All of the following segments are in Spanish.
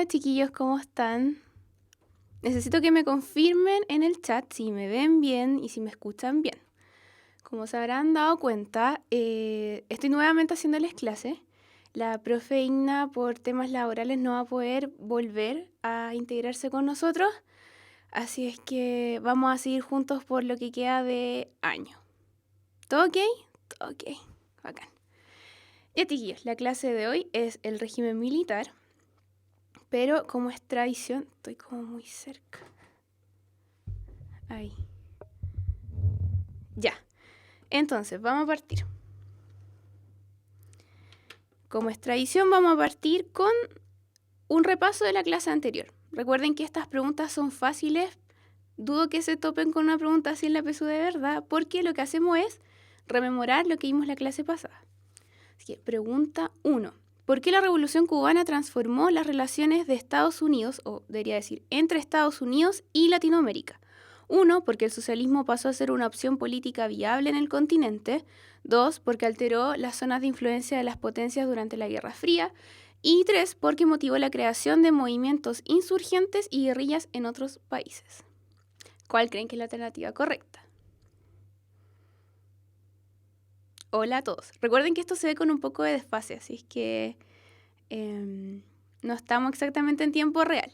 chiquillos, ¿cómo están? Necesito que me confirmen en el chat si me ven bien y si me escuchan bien. Como se habrán dado cuenta, estoy nuevamente haciéndoles clase. La profe Igna, por temas laborales, no va a poder volver a integrarse con nosotros. Así es que vamos a seguir juntos por lo que queda de año. ¿Todo ok? Todo ok. Bacán. Ya, chiquillos, la clase de hoy es el régimen militar. Pero como es tradición, estoy como muy cerca. Ahí. Ya. Entonces, vamos a partir. Como es tradición, vamos a partir con un repaso de la clase anterior. Recuerden que estas preguntas son fáciles. Dudo que se topen con una pregunta así en la PSU de verdad, porque lo que hacemos es rememorar lo que vimos la clase pasada. Así que, pregunta 1. ¿Por qué la Revolución Cubana transformó las relaciones de Estados Unidos, o debería decir, entre Estados Unidos y Latinoamérica? 1. Porque el socialismo pasó a ser una opción política viable en el continente. 2. Porque alteró las zonas de influencia de las potencias durante la Guerra Fría. Y 3. Porque motivó la creación de movimientos insurgentes y guerrillas en otros países. ¿Cuál creen que es la alternativa correcta? Hola a todos. Recuerden que esto se ve con un poco de desfase, así es que no estamos exactamente en tiempo real.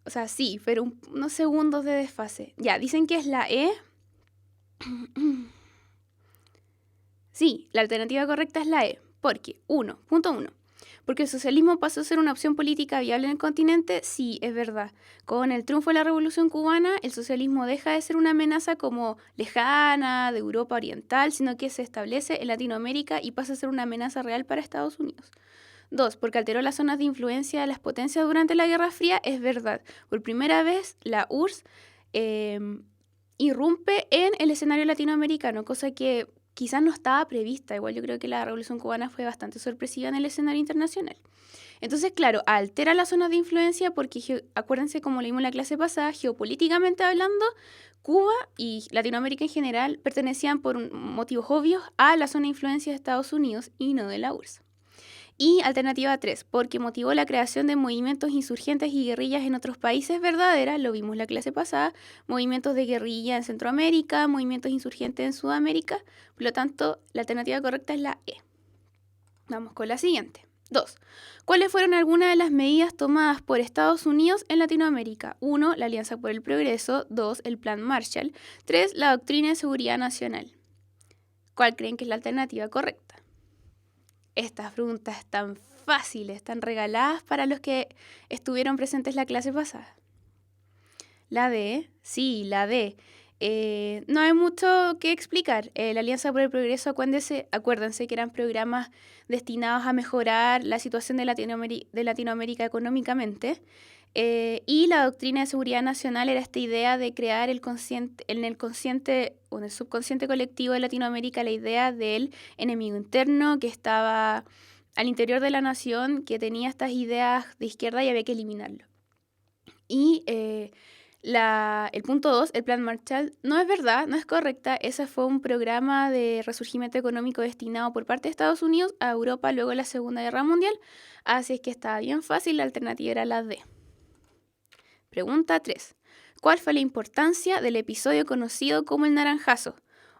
O sea, sí, pero unos segundos de desfase. Ya, dicen que es la E. Sí, la alternativa correcta es la E. ¿Por qué? Punto 1. Porque el socialismo pasó a ser una opción política viable en el continente. Sí, es verdad. Con el triunfo de la Revolución Cubana, el socialismo deja de ser una amenaza como lejana, de Europa Oriental, sino que se establece en Latinoamérica y pasa a ser una amenaza real para Estados Unidos. 2. Porque alteró las zonas de influencia de las potencias durante la Guerra Fría. Es verdad. Por primera vez, la URSS irrumpe en el escenario latinoamericano, cosa que quizás no estaba prevista. Igual yo creo que la Revolución Cubana fue bastante sorpresiva en el escenario internacional. Entonces, claro, altera las zonas de influencia porque, acuérdense, como leímos en la clase pasada, geopolíticamente hablando, Cuba y Latinoamérica en general pertenecían por motivos obvios a la zona de influencia de Estados Unidos y no de la URSS. Y alternativa 3, porque motivó la creación de movimientos insurgentes y guerrillas en otros países verdadera, lo vimos la clase pasada, movimientos de guerrilla en Centroamérica, movimientos insurgentes en Sudamérica, por lo tanto, la alternativa correcta es la E. Vamos con la siguiente. 2. ¿Cuáles fueron algunas de las medidas tomadas por Estados Unidos en Latinoamérica? 1. La Alianza por el Progreso. 2. El Plan Marshall. 3. La Doctrina de Seguridad Nacional. ¿Cuál creen que es la alternativa correcta? Estas preguntas tan fáciles, tan regaladas para los que estuvieron presentes la clase pasada. La D, sí, la D. No hay mucho que explicar. La Alianza por el Progreso, acuérdense que eran programas destinados a mejorar la situación de Latinoamérica económicamente. Y la Doctrina de Seguridad Nacional era esta idea de crear en el consciente o en el subconsciente colectivo de Latinoamérica la idea del enemigo interno que estaba al interior de la nación, que tenía estas ideas de izquierda y había que eliminarlo. Y el punto 2, el Plan Marshall, no es verdad, no es correcta. Ese fue un programa de resurgimiento económico destinado por parte de Estados Unidos a Europa luego de la Segunda Guerra Mundial. Así es que estaba bien fácil, la alternativa era la D. Pregunta 3. ¿Cuál fue la importancia del episodio conocido como el Naranjazo?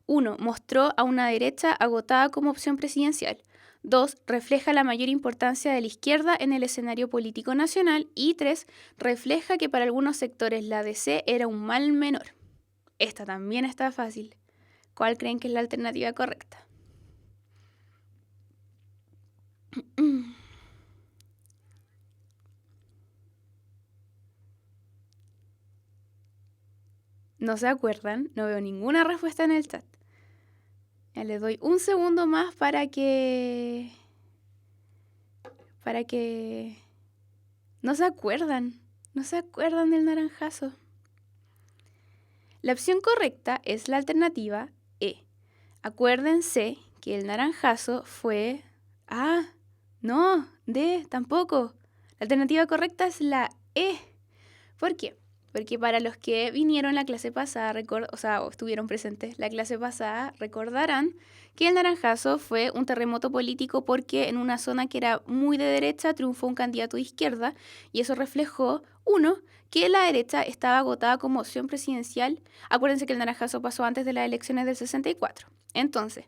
1. Mostró a una derecha agotada como opción presidencial. 2. Refleja la mayor importancia de la izquierda en el escenario político nacional. Y 3. Refleja que para algunos sectores la DC era un mal menor. Esta también está fácil. ¿Cuál creen que es la alternativa correcta? ¿No se acuerdan? No veo ninguna respuesta en el chat. Ya les doy un segundo más para que no se acuerdan del naranjazo. La opción correcta es la alternativa E. Acuérdense que el naranjazo fue... no, D, tampoco. La alternativa correcta es la E. ¿Por qué? Porque para los que vinieron la clase pasada, o estuvieron presentes la clase pasada, recordarán que el Naranjazo fue un terremoto político porque en una zona que era muy de derecha triunfó un candidato de izquierda y eso reflejó, uno, que la derecha estaba agotada como opción presidencial. Acuérdense que el Naranjazo pasó antes de las elecciones del 64. Entonces,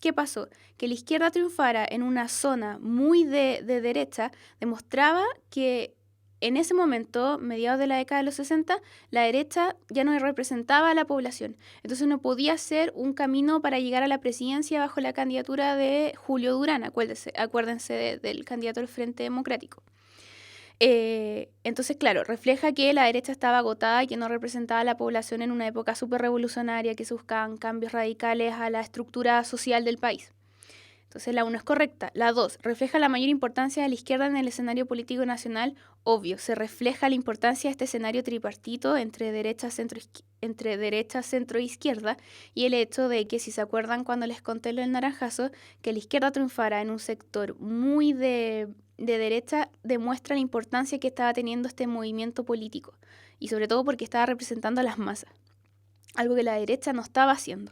¿qué pasó? Que la izquierda triunfara en una zona muy de derecha demostraba que en ese momento, mediados de la década de los 60, la derecha ya no representaba a la población. Entonces no podía ser un camino para llegar a la presidencia bajo la candidatura de Julio Durán, acuérdense del candidato del Frente Democrático. Entonces, claro, refleja que la derecha estaba agotada y que no representaba a la población en una época súper revolucionaria, que se buscaban cambios radicales a la estructura social del país. Entonces la 1 es correcta. La 2, refleja la mayor importancia de la izquierda en el escenario político nacional. Obvio, se refleja la importancia de este escenario tripartito entre derecha, centro e izquierda y el hecho de que, si se acuerdan cuando les conté lo del Naranjazo, que la izquierda triunfara en un sector muy de derecha demuestra la importancia que estaba teniendo este movimiento político y sobre todo porque estaba representando a las masas, algo que la derecha no estaba haciendo.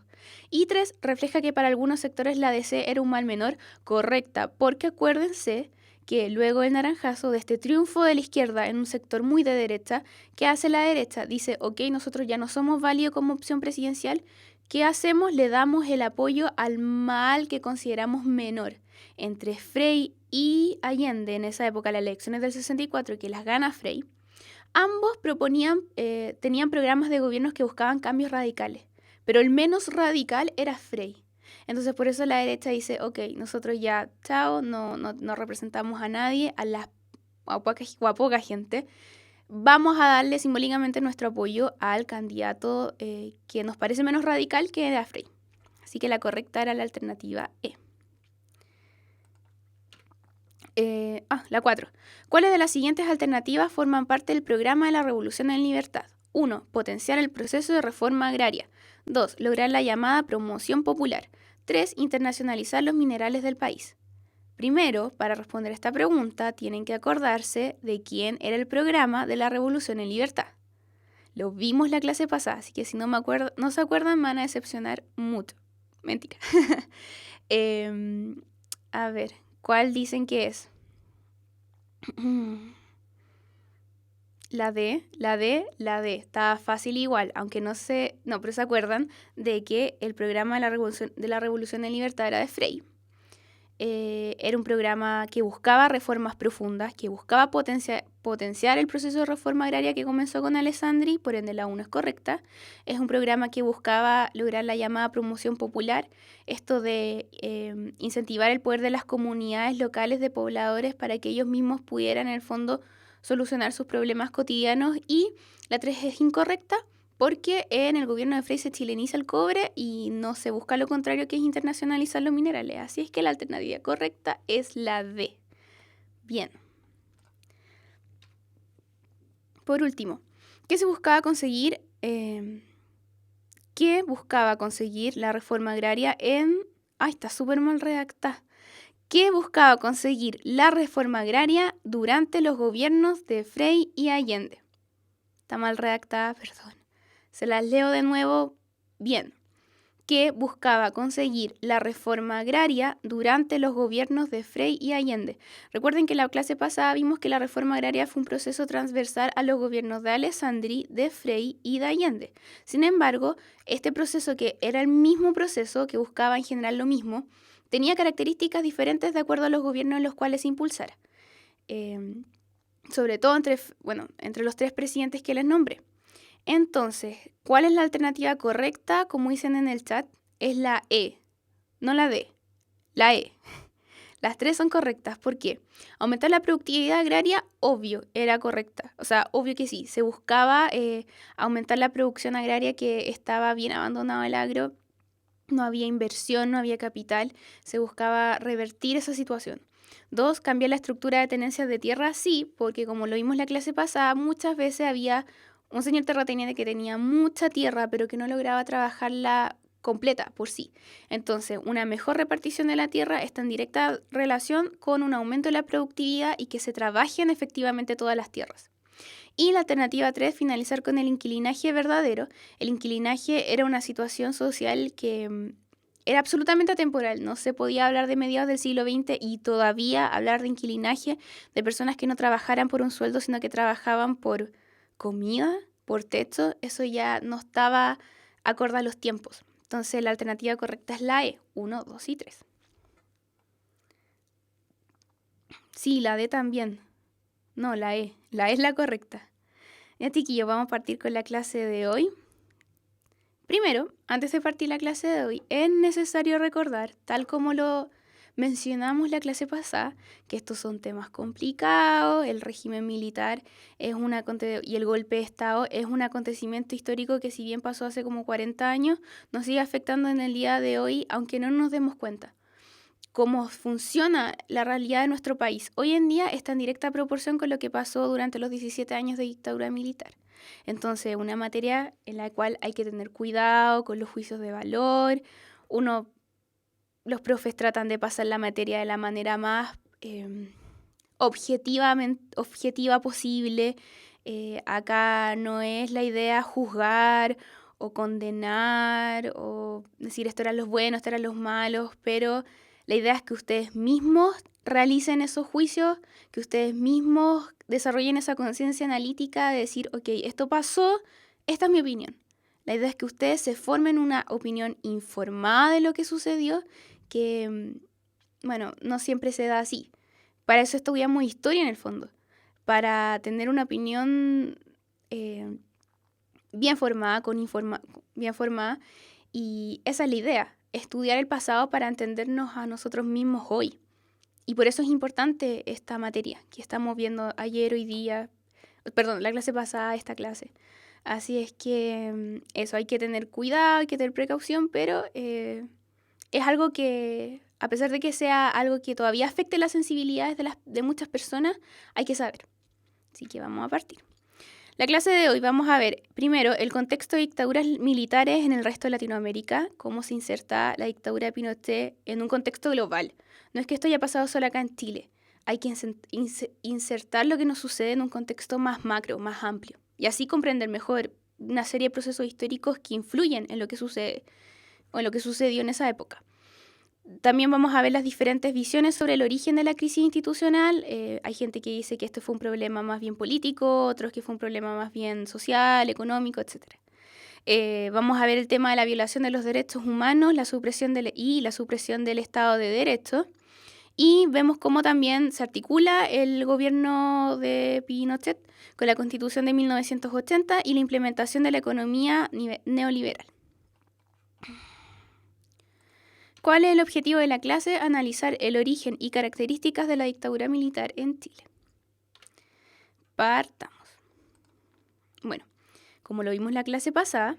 Y 3, refleja que para algunos sectores la DC era un mal menor. Correcta, porque acuérdense que luego del Naranjazo, de este triunfo de la izquierda en un sector muy de derecha, ¿qué hace la derecha? Dice, ok, nosotros ya no somos válidos como opción presidencial, ¿qué hacemos? Le damos el apoyo al mal que consideramos menor. Entre Frei y Allende, en esa época, las elecciones del 64, que las gana Frei, ambos tenían programas de gobiernos que buscaban cambios radicales, pero el menos radical era Frei. Entonces por eso la derecha dice, ok, nosotros ya, chao, no representamos a nadie, a poca gente. Vamos a darle simbólicamente nuestro apoyo al candidato que nos parece menos radical, que era Frei. Así que la correcta era la alternativa E. La 4. ¿Cuáles de las siguientes alternativas forman parte del programa de la Revolución en Libertad? 1. Potenciar el proceso de reforma agraria. 2. Lograr la llamada promoción popular. 3. Internacionalizar los minerales del país. Primero, para responder esta pregunta, tienen que acordarse de quién era el programa de la Revolución en Libertad. Lo vimos la clase pasada, así que si no se acuerdan, me van a decepcionar mucho. Mentira. A ver, ¿cuál dicen que es? La D. Estaba fácil igual, aunque no sé, no, pero se acuerdan de que el programa de la Revolución en Libertad era de Frei. Era un programa que buscaba reformas profundas, que buscaba potenciar el proceso de reforma agraria que comenzó con Alessandri, por ende la 1 es correcta. Es un programa que buscaba lograr la llamada promoción popular, esto de incentivar el poder de las comunidades locales de pobladores para que ellos mismos pudieran en el fondo solucionar sus problemas cotidianos. Y la 3 es incorrecta, porque en el gobierno de Frei se chileniza el cobre y no se busca lo contrario, que es internacionalizar los minerales. Así es que la alternativa correcta es la D. Bien. Por último, ¿qué buscaba conseguir la reforma agraria en... ¡Ay, está súper mal redactada! ¿Qué buscaba conseguir la reforma agraria durante los gobiernos de Frei y Allende? Está mal redactada, perdón. Se las leo de nuevo bien. Que buscaba conseguir la reforma agraria durante los gobiernos de Frei y Allende. Recuerden que en la clase pasada vimos que la reforma agraria fue un proceso transversal a los gobiernos de Alessandri, de Frei y de Allende. Sin embargo, este proceso, que era el mismo proceso, que buscaba en general lo mismo, tenía características diferentes de acuerdo a los gobiernos en los cuales se impulsara. Sobre todo entre los 3 presidentes que les nombré. Entonces, ¿cuál es la alternativa correcta? Como dicen en el chat, es la E, no la D, la E. Las 3 son correctas. ¿Por qué? Aumentar la productividad agraria, obvio, era correcta. O sea, obvio que sí. Se buscaba aumentar la producción agraria, que estaba bien abandonado el agro. No había inversión, no había capital. Se buscaba revertir esa situación. 2, cambiar la estructura de tenencias de tierra, sí, porque como lo vimos la clase pasada, muchas veces había un señor terrateniente que tenía mucha tierra, pero que no lograba trabajarla completa por sí. Entonces, una mejor repartición de la tierra está en directa relación con un aumento de la productividad y que se trabajen efectivamente todas las tierras. Y la alternativa 3, finalizar con el inquilinaje verdadero. El inquilinaje era una situación social que era absolutamente atemporal. No se podía hablar de mediados del siglo XX y todavía hablar de inquilinaje de personas que no trabajaran por un sueldo, sino que trabajaban por comida, por techo. Eso ya no estaba acorde a los tiempos. Entonces la alternativa correcta es la E, 1, 2 y 3. Sí, la D también. No, la E. La E es la correcta. Ya, chiquillos, vamos a partir con la clase de hoy. Primero, antes de partir la clase de hoy, es necesario recordar, tal como lo mencionamos la clase pasada, que estos son temas complicados, el régimen militar y el golpe de Estado es un acontecimiento histórico que, si bien pasó hace como 40 años, nos sigue afectando en el día de hoy, aunque no nos demos cuenta. Cómo funciona la realidad de nuestro país hoy en día está en directa proporción con lo que pasó durante los 17 años de dictadura militar. Entonces, una materia en la cual hay que tener cuidado con los juicios de valor. Los profes tratan de pasar la materia de la manera más objetiva posible. Acá no es la idea juzgar o condenar o decir esto eran los buenos, esto eran los malos, pero la idea es que ustedes mismos realicen esos juicios, que ustedes mismos desarrollen esa conciencia analítica de decir, ok, esto pasó, esta es mi opinión. La idea es que ustedes se formen una opinión informada de lo que sucedió, que, bueno, no siempre se da así. Para eso estudiamos historia en el fondo, para tener una opinión bien formada, bien formada, y esa es la idea, estudiar el pasado para entendernos a nosotros mismos hoy. Y por eso es importante esta materia que estamos viendo ayer, hoy día, la clase pasada, esta clase. Así es que eso, hay que tener cuidado, hay que tener precaución, pero es algo que, a pesar de que sea algo que todavía afecte las sensibilidades de muchas personas, hay que saber. Así que vamos a partir. La clase de hoy vamos a ver, primero, el contexto de dictaduras militares en el resto de Latinoamérica, cómo se inserta la dictadura de Pinochet en un contexto global. No es que esto haya pasado solo acá en Chile, hay que insertar lo que nos sucede en un contexto más macro, más amplio, y así comprender mejor una serie de procesos históricos que influyen en lo que sucede o en lo que sucedió en esa época. También vamos a ver las diferentes visiones sobre el origen de la crisis institucional. Hay gente que dice que esto fue un problema más bien político, otros que fue un problema más bien social, económico, etc. Vamos a ver el tema de la violación de los derechos humanos, la supresión del Estado de Derecho. Y vemos cómo también se articula el gobierno de Pinochet con la Constitución de 1980 y la implementación de la economía neoliberal. ¿Cuál es el objetivo de la clase? Analizar el origen y características de la dictadura militar en Chile. Partamos. Bueno, como lo vimos la clase pasada,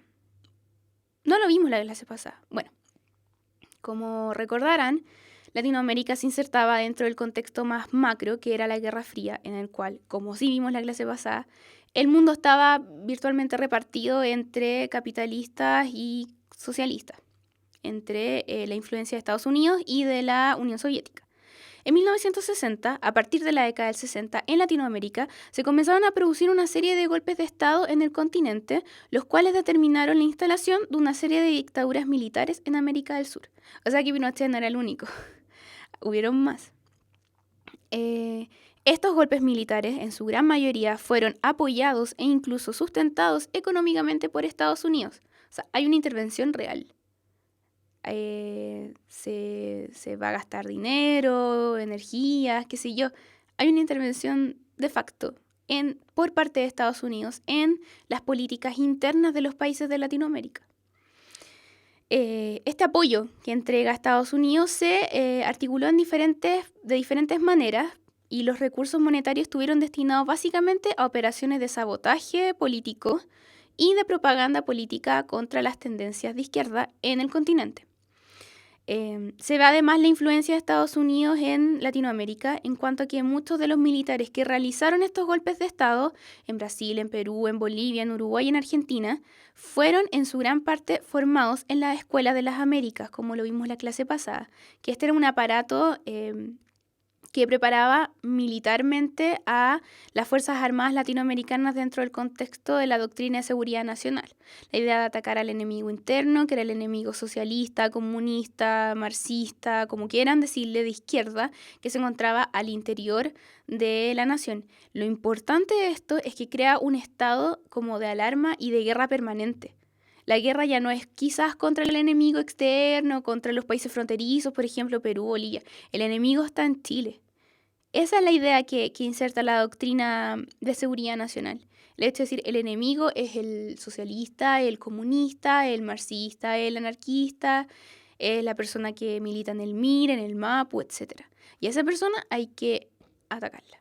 no lo vimos la clase pasada. Bueno, como recordarán, Latinoamérica se insertaba dentro del contexto más macro, que era la Guerra Fría, en el cual, como sí vimos la clase pasada, el mundo estaba virtualmente repartido entre capitalistas y socialistas, entre la influencia de Estados Unidos y de la Unión Soviética. En 1960, a partir de la década del 60, en Latinoamérica se comenzaron a producir una serie de golpes de Estado en el continente, los cuales determinaron la instalación de una serie de dictaduras militares en América del Sur. O sea que Pinochet no era el único, hubieron más. Estos golpes militares, en su gran mayoría, fueron apoyados e incluso sustentados económicamente por Estados Unidos. O sea, hay una intervención real. Se va a gastar dinero, energías, qué sé yo. Hay una intervención de facto por parte de Estados Unidos en las políticas internas de los países de Latinoamérica. Este apoyo que entrega Estados Unidos se articuló de diferentes maneras, y los recursos monetarios estuvieron destinados básicamente a operaciones de sabotaje político y de propaganda política contra las tendencias de izquierda en el continente. Se ve además la influencia de Estados Unidos en Latinoamérica, en cuanto a que muchos de los militares que realizaron estos golpes de Estado en Brasil, en Perú, en Bolivia, en Uruguay y en Argentina fueron en su gran parte formados en las escuelas de las Américas, como lo vimos en la clase pasada, que este era un aparato que preparaba militarmente a las Fuerzas Armadas latinoamericanas dentro del contexto de la doctrina de seguridad nacional. La idea de atacar al enemigo interno, que era el enemigo socialista, comunista, marxista, como quieran decirle, de izquierda, que se encontraba al interior de la nación. Lo importante de esto es que crea un estado como de alarma y de guerra permanente. La guerra ya no es quizás contra el enemigo externo, contra los países fronterizos, por ejemplo, Perú, Bolivia. El enemigo está en Chile. Esa es la idea que inserta la doctrina de seguridad nacional. El hecho de decir, el enemigo es el socialista, el comunista, el marxista, el anarquista, es la persona que milita en el MIR, en el MAPU, etc. Y a esa persona hay que atacarla.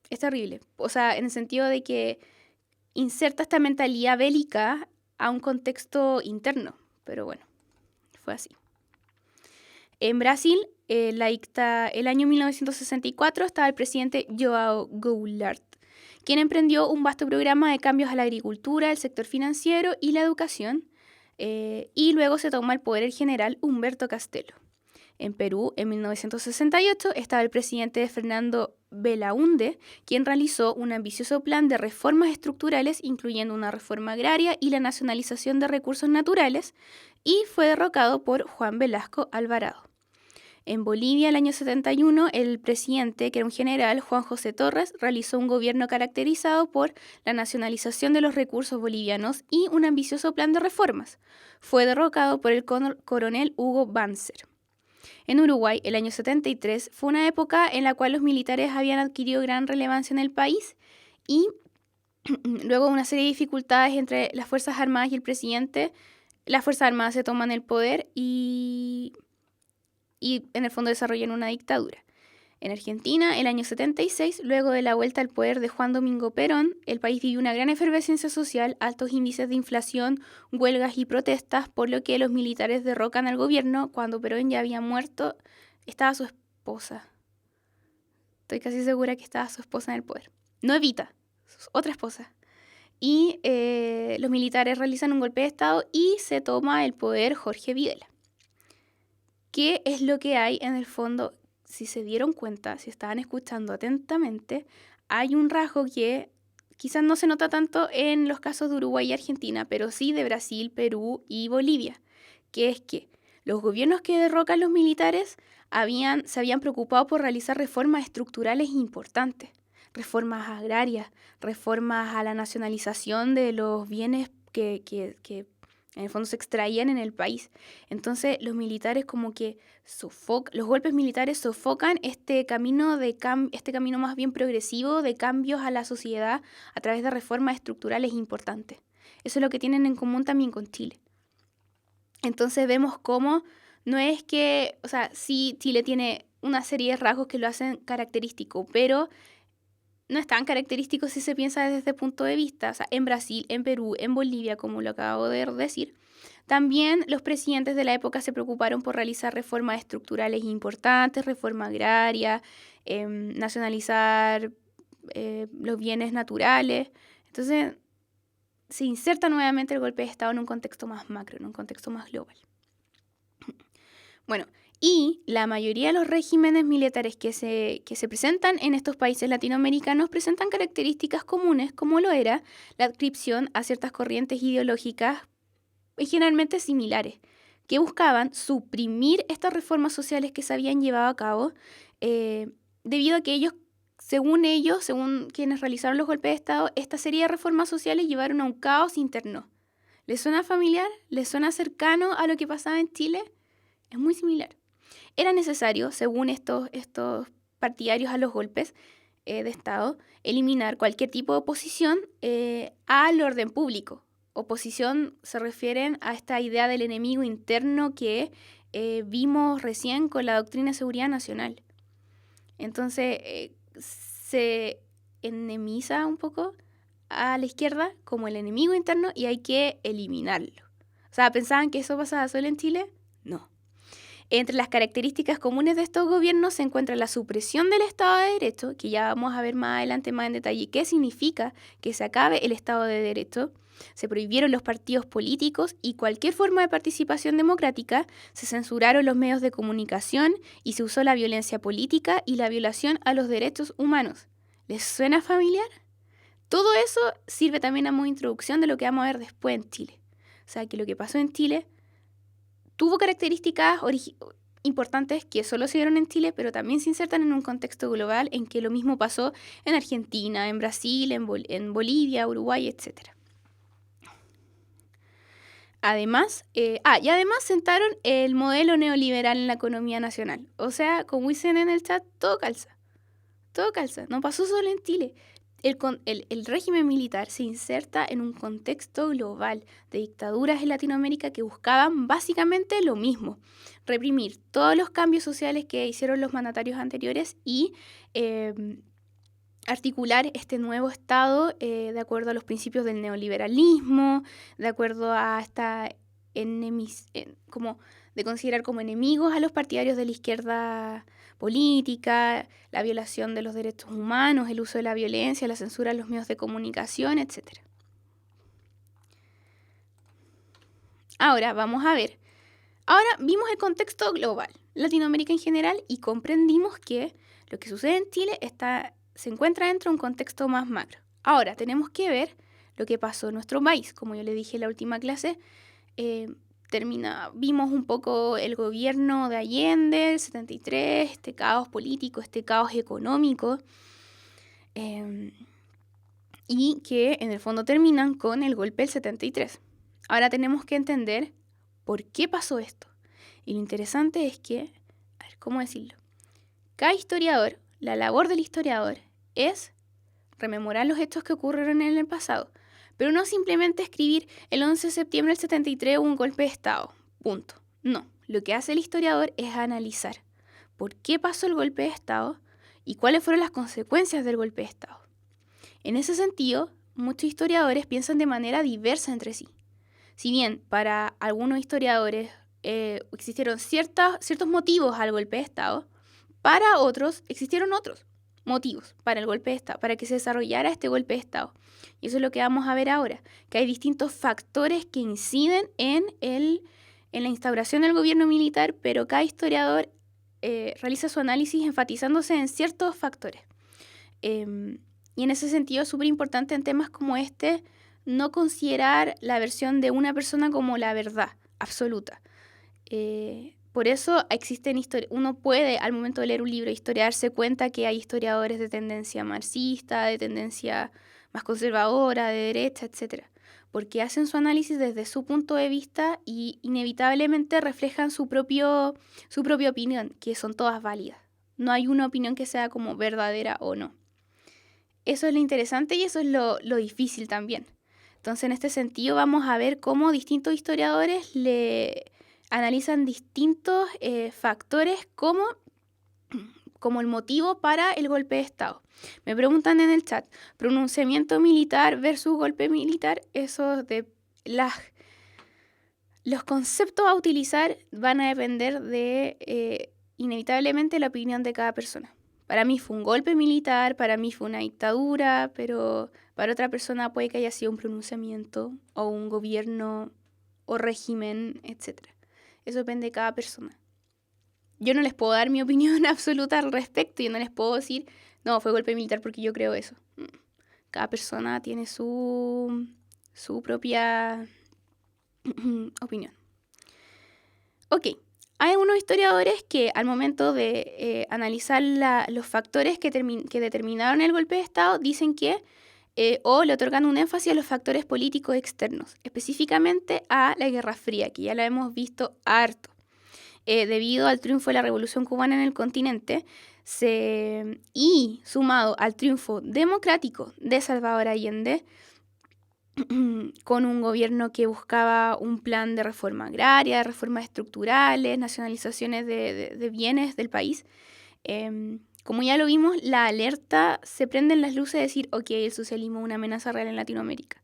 Es terrible. O sea, en el sentido de que inserta esta mentalidad bélica a un contexto interno. Pero bueno, fue así. En Brasil, el año 1964, estaba el presidente João Goulart, quien emprendió un vasto programa de cambios a la agricultura, el sector financiero y la educación, y luego se toma el poder el general Humberto Castelo. En Perú, en 1968, estaba el presidente Fernando Belaúnde, quien realizó un ambicioso plan de reformas estructurales, incluyendo una reforma agraria y la nacionalización de recursos naturales, y fue derrocado por Juan Velasco Alvarado. En Bolivia, el año 71, el presidente, que era un general, Juan José Torres, realizó un gobierno caracterizado por la nacionalización de los recursos bolivianos y un ambicioso plan de reformas. Fue derrocado por el coronel Hugo Banzer. En Uruguay, el año 73, fue una época en la cual los militares habían adquirido gran relevancia en el país y luego de una serie de dificultades entre las Fuerzas Armadas y el presidente, las Fuerzas Armadas se toman el poder y en el fondo desarrollan una dictadura. En Argentina, el año 76, luego de la vuelta al poder de Juan Domingo Perón, el país vivió una gran efervescencia social, altos índices de inflación, huelgas y protestas, por lo que los militares derrocan al gobierno. Cuando Perón ya había muerto, estaba su esposa. Estoy casi segura que estaba su esposa en el poder. No Evita, su otra esposa. Y los militares realizan un golpe de Estado y se toma el poder Jorge Videla. ¿Qué es lo que hay en el fondo? Si se dieron cuenta, si estaban escuchando atentamente, hay un rasgo que quizás no se nota tanto en los casos de Uruguay y Argentina, pero sí de Brasil, Perú y Bolivia, que es que los gobiernos que derrocan los militares se habían preocupado por realizar reformas estructurales importantes, reformas agrarias, reformas a la nacionalización de los bienes que en el fondo se extraían en el país. Entonces los militares como que los golpes militares sofocan este camino más bien progresivo de cambios a la sociedad a través de reformas estructurales importantes. Eso es lo que tienen en común también con Chile. Entonces vemos cómo no es que, o sea, sí Chile tiene una serie de rasgos que lo hacen característico, pero no es tan característico si se piensa desde este punto de vista. O sea, en Brasil, en Perú, en Bolivia, como lo acabo de decir, también los presidentes de la época se preocuparon por realizar reformas estructurales importantes, reforma agraria, nacionalizar los bienes naturales. Entonces, se inserta nuevamente el golpe de Estado en un contexto más macro, en un contexto más global. Bueno, y la mayoría de los regímenes militares que se presentan en estos países latinoamericanos presentan características comunes, como lo era la adscripción a ciertas corrientes ideológicas generalmente similares, que buscaban suprimir estas reformas sociales que se habían llevado a cabo, debido a que según quienes realizaron los golpes de Estado, esta serie de reformas sociales llevaron a un caos interno. ¿Les suena familiar? ¿Les suena cercano a lo que pasaba en Chile? Es muy similar. Era necesario, según estos partidarios a los golpes de Estado, eliminar cualquier tipo de oposición al orden público. Oposición se refieren a esta idea del enemigo interno que vimos recién con la doctrina de seguridad nacional. Entonces se enemiza un poco a la izquierda como el enemigo interno y hay que eliminarlo. O sea, ¿pensaban que eso pasaba solo en Chile? No. Entre las características comunes de estos gobiernos se encuentra la supresión del Estado de Derecho, que ya vamos a ver más adelante más en detalle qué significa que se acabe el Estado de Derecho. Se prohibieron los partidos políticos y cualquier forma de participación democrática, se censuraron los medios de comunicación y se usó la violencia política y la violación a los derechos humanos. ¿Les suena familiar? Todo eso sirve también a modo de introducción de lo que vamos a ver después en Chile. O sea, que lo que pasó en Chile tuvo características importantes que solo se dieron en Chile, pero también se insertan en un contexto global en que lo mismo pasó en Argentina, en Brasil, en Bolivia, Uruguay, etc. Además, además sentaron el modelo neoliberal en la economía nacional. O sea, como dicen en el chat, todo calza. Todo calza. No pasó solo en Chile. El régimen militar se inserta en un contexto global de dictaduras en Latinoamérica que buscaban básicamente lo mismo: reprimir todos los cambios sociales que hicieron los mandatarios anteriores y articular este nuevo Estado de acuerdo a los principios del neoliberalismo, de acuerdo a esta como de considerar como enemigos a los partidarios de la izquierda política, la violación de los derechos humanos, el uso de la violencia, la censura de los medios de comunicación, etc. Ahora vamos a ver. Ahora vimos el contexto global, Latinoamérica en general, y comprendimos que lo que sucede en Chile se encuentra dentro de un contexto más macro. Ahora tenemos que ver lo que pasó en nuestro país. Como yo le dije en la última clase, vimos un poco el gobierno de Allende, el 73, este caos político, este caos económico, y que en el fondo terminan con el golpe del 73. Ahora tenemos que entender por qué pasó esto. Y lo interesante es que, a ver, ¿cómo decirlo? Cada historiador, la labor del historiador es rememorar los hechos que ocurrieron en el pasado, pero no simplemente escribir el 11 de septiembre del 73 hubo un golpe de Estado, punto. No, lo que hace el historiador es analizar por qué pasó el golpe de Estado y cuáles fueron las consecuencias del golpe de Estado. En ese sentido, muchos historiadores piensan de manera diversa entre sí. Si bien para algunos historiadores existieron ciertos motivos al golpe de Estado, para otros existieron otros motivos para el golpe de Estado, para que se desarrollara este golpe de Estado. Y eso es lo que vamos a ver ahora, que hay distintos factores que inciden en la instauración del gobierno militar, pero cada historiador realiza su análisis enfatizándose en ciertos factores. Y en ese sentido es súper importante en temas como este no considerar la versión de una persona como la verdad absoluta. Por eso uno puede, al momento de leer un libro de historia, darse cuenta que hay historiadores de tendencia marxista, de tendencia más conservadora, de derecha, etc. Porque hacen su análisis desde su punto de vista y inevitablemente reflejan su propia opinión, que son todas válidas. No hay una opinión que sea como verdadera o no. Eso es lo interesante y eso es lo difícil también. Entonces, en este sentido, vamos a ver cómo distintos historiadores analizan distintos factores como el motivo para el golpe de Estado. Me preguntan en el chat, pronunciamiento militar versus golpe militar, los conceptos a utilizar van a depender de, inevitablemente, la opinión de cada persona. Para mí fue un golpe militar, para mí fue una dictadura, pero para otra persona puede que haya sido un pronunciamiento o un gobierno o régimen, etc. Eso depende de cada persona. Yo no les puedo dar mi opinión absoluta al respecto. Yo no les puedo decir, no, fue golpe militar porque yo creo eso. Cada persona tiene su propia opinión. Ok, hay algunos historiadores que al momento de analizar los factores que determinaron el golpe de Estado dicen que o le otorgan un énfasis a los factores políticos externos, específicamente a la Guerra Fría, que ya la hemos visto harto. Debido al triunfo de la Revolución Cubana en el continente y sumado al triunfo democrático de Salvador Allende, con un gobierno que buscaba un plan de reforma agraria, de reformas estructurales, nacionalizaciones de bienes del país. Como ya lo vimos, la alerta se prenden las luces de decir, ok, el socialismo es una amenaza real en Latinoamérica.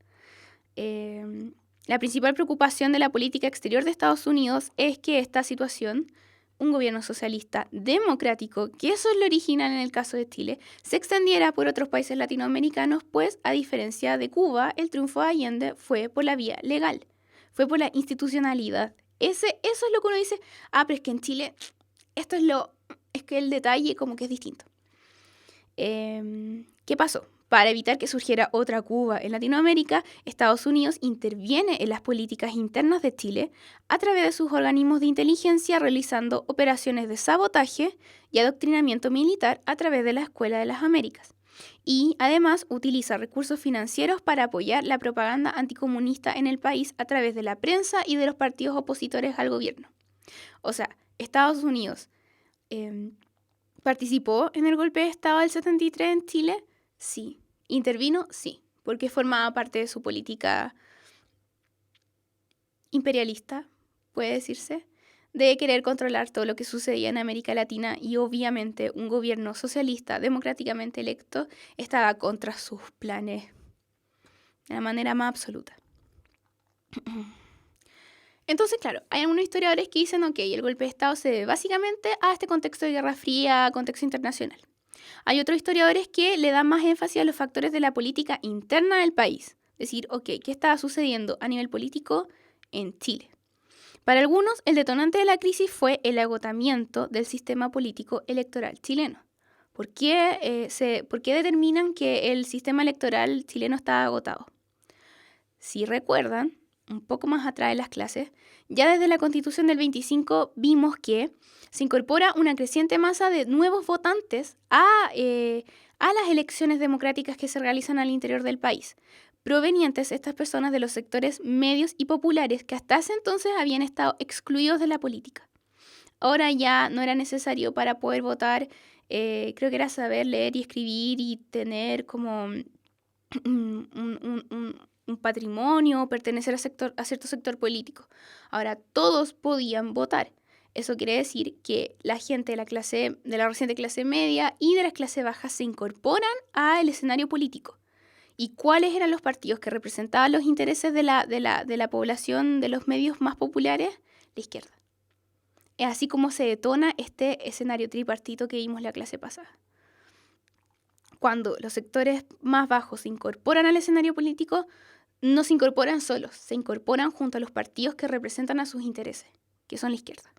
La principal preocupación de la política exterior de Estados Unidos es que esta situación un gobierno socialista democrático, que eso es lo original en el caso de Chile, se extendiera por otros países latinoamericanos, pues a diferencia de Cuba, el triunfo de Allende fue por la vía legal, fue por la institucionalidad. Eso es lo que uno dice, pero es que en Chile es que el detalle como que es distinto. ¿Qué pasó? Para evitar que surgiera otra Cuba en Latinoamérica, Estados Unidos interviene en las políticas internas de Chile a través de sus organismos de inteligencia, realizando operaciones de sabotaje y adoctrinamiento militar a través de la Escuela de las Américas. Y además utiliza recursos financieros para apoyar la propaganda anticomunista en el país a través de la prensa y de los partidos opositores al gobierno. O sea, Estados Unidos ¿participó en el golpe de Estado del 73 en Chile? Sí. ¿Intervino? Sí, porque formaba parte de su política imperialista, puede decirse, de querer controlar todo lo que sucedía en América Latina, y obviamente un gobierno socialista democráticamente electo estaba contra sus planes de la manera más absoluta. Entonces, claro, hay algunos historiadores que dicen, ok, el golpe de Estado se debe básicamente a este contexto de Guerra Fría, contexto internacional. Hay otros historiadores que le dan más énfasis a los factores de la política interna del país. Decir, ok, ¿qué estaba sucediendo a nivel político en Chile? Para algunos, el detonante de la crisis fue el agotamiento del sistema político electoral chileno. ¿Por qué determinan que el sistema electoral chileno estaba agotado? Si recuerdan, un poco más atrás de las clases, ya desde la Constitución del 25 vimos que se incorpora una creciente masa de nuevos votantes a las elecciones democráticas que se realizan al interior del país, provenientes estas personas de los sectores medios y populares que hasta ese entonces habían estado excluidos de la política. Ahora ya no era necesario para poder votar, creo que era saber leer y escribir y tener como un patrimonio, pertenecer a cierto sector político. Ahora todos podían votar. Eso quiere decir que la gente de la reciente clase media y de las clases bajas se incorporan al escenario político. ¿Y cuáles eran los partidos que representaban los intereses de la población de los medios más populares? La izquierda. Es así como se detona este escenario tripartito que vimos la clase pasada. Cuando los sectores más bajos se incorporan al escenario político, no se incorporan solos, se incorporan junto a los partidos que representan a sus intereses, que son la izquierda.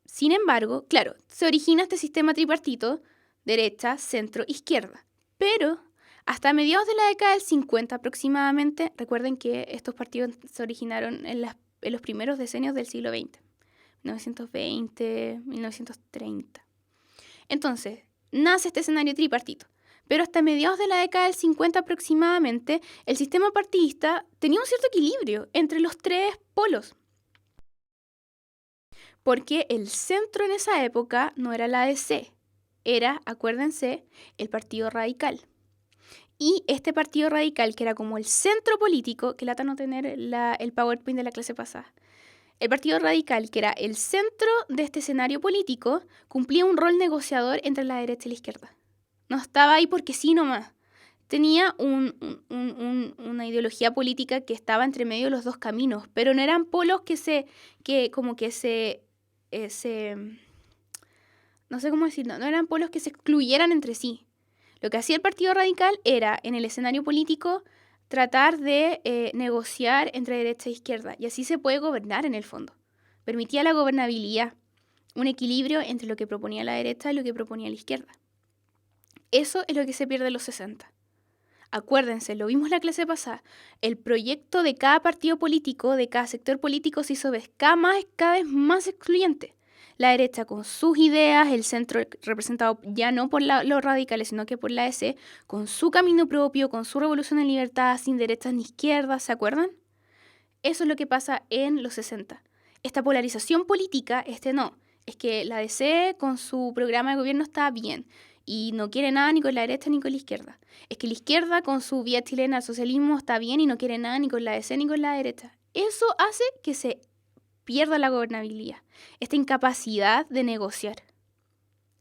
Sin embargo, claro, se origina este sistema tripartito, derecha, centro, izquierda. Pero hasta mediados de la década del 50 aproximadamente, recuerden que estos partidos se originaron en los primeros decenios del siglo XX, 1920, 1930. Entonces, nace este escenario tripartito. Pero hasta mediados de la década del 50 aproximadamente, el sistema partidista tenía un cierto equilibrio entre los tres polos. Porque el centro en esa época no era la ADC, era, acuérdense, el Partido Radical. Y este Partido Radical, que era como el centro político, que lata no tener el PowerPoint de la clase pasada, el Partido Radical, que era el centro de este escenario político, cumplía un rol negociador entre la derecha y la izquierda. No estaba ahí porque sí nomás. Tenía una ideología política que estaba entre medio de los dos caminos, pero no eran polos no sé cómo decirlo, no eran polos que se excluyeran entre sí. Lo que hacía el Partido Radical era, en el escenario político, tratar de negociar entre derecha e izquierda, y así se puede gobernar en el fondo. Permitía la gobernabilidad, un equilibrio entre lo que proponía la derecha y lo que proponía la izquierda. Eso es lo que se pierde en los 60. Acuérdense, lo vimos la clase pasada, el proyecto de cada partido político, de cada sector político se hizo cada vez más excluyente. La derecha con sus ideas, el centro representado ya no por los radicales, sino que por la ADC, con su camino propio, con su revolución en libertad, sin derechas ni izquierdas, ¿se acuerdan? Eso es lo que pasa en los 60. Esta polarización política, es que la ADC con su programa de gobierno está bien y no quiere nada ni con la derecha ni con la izquierda. Es que la izquierda con su vía chilena al socialismo está bien y no quiere nada ni con la ADC ni con la derecha. Eso hace que se pierda la gobernabilidad, esta incapacidad de negociar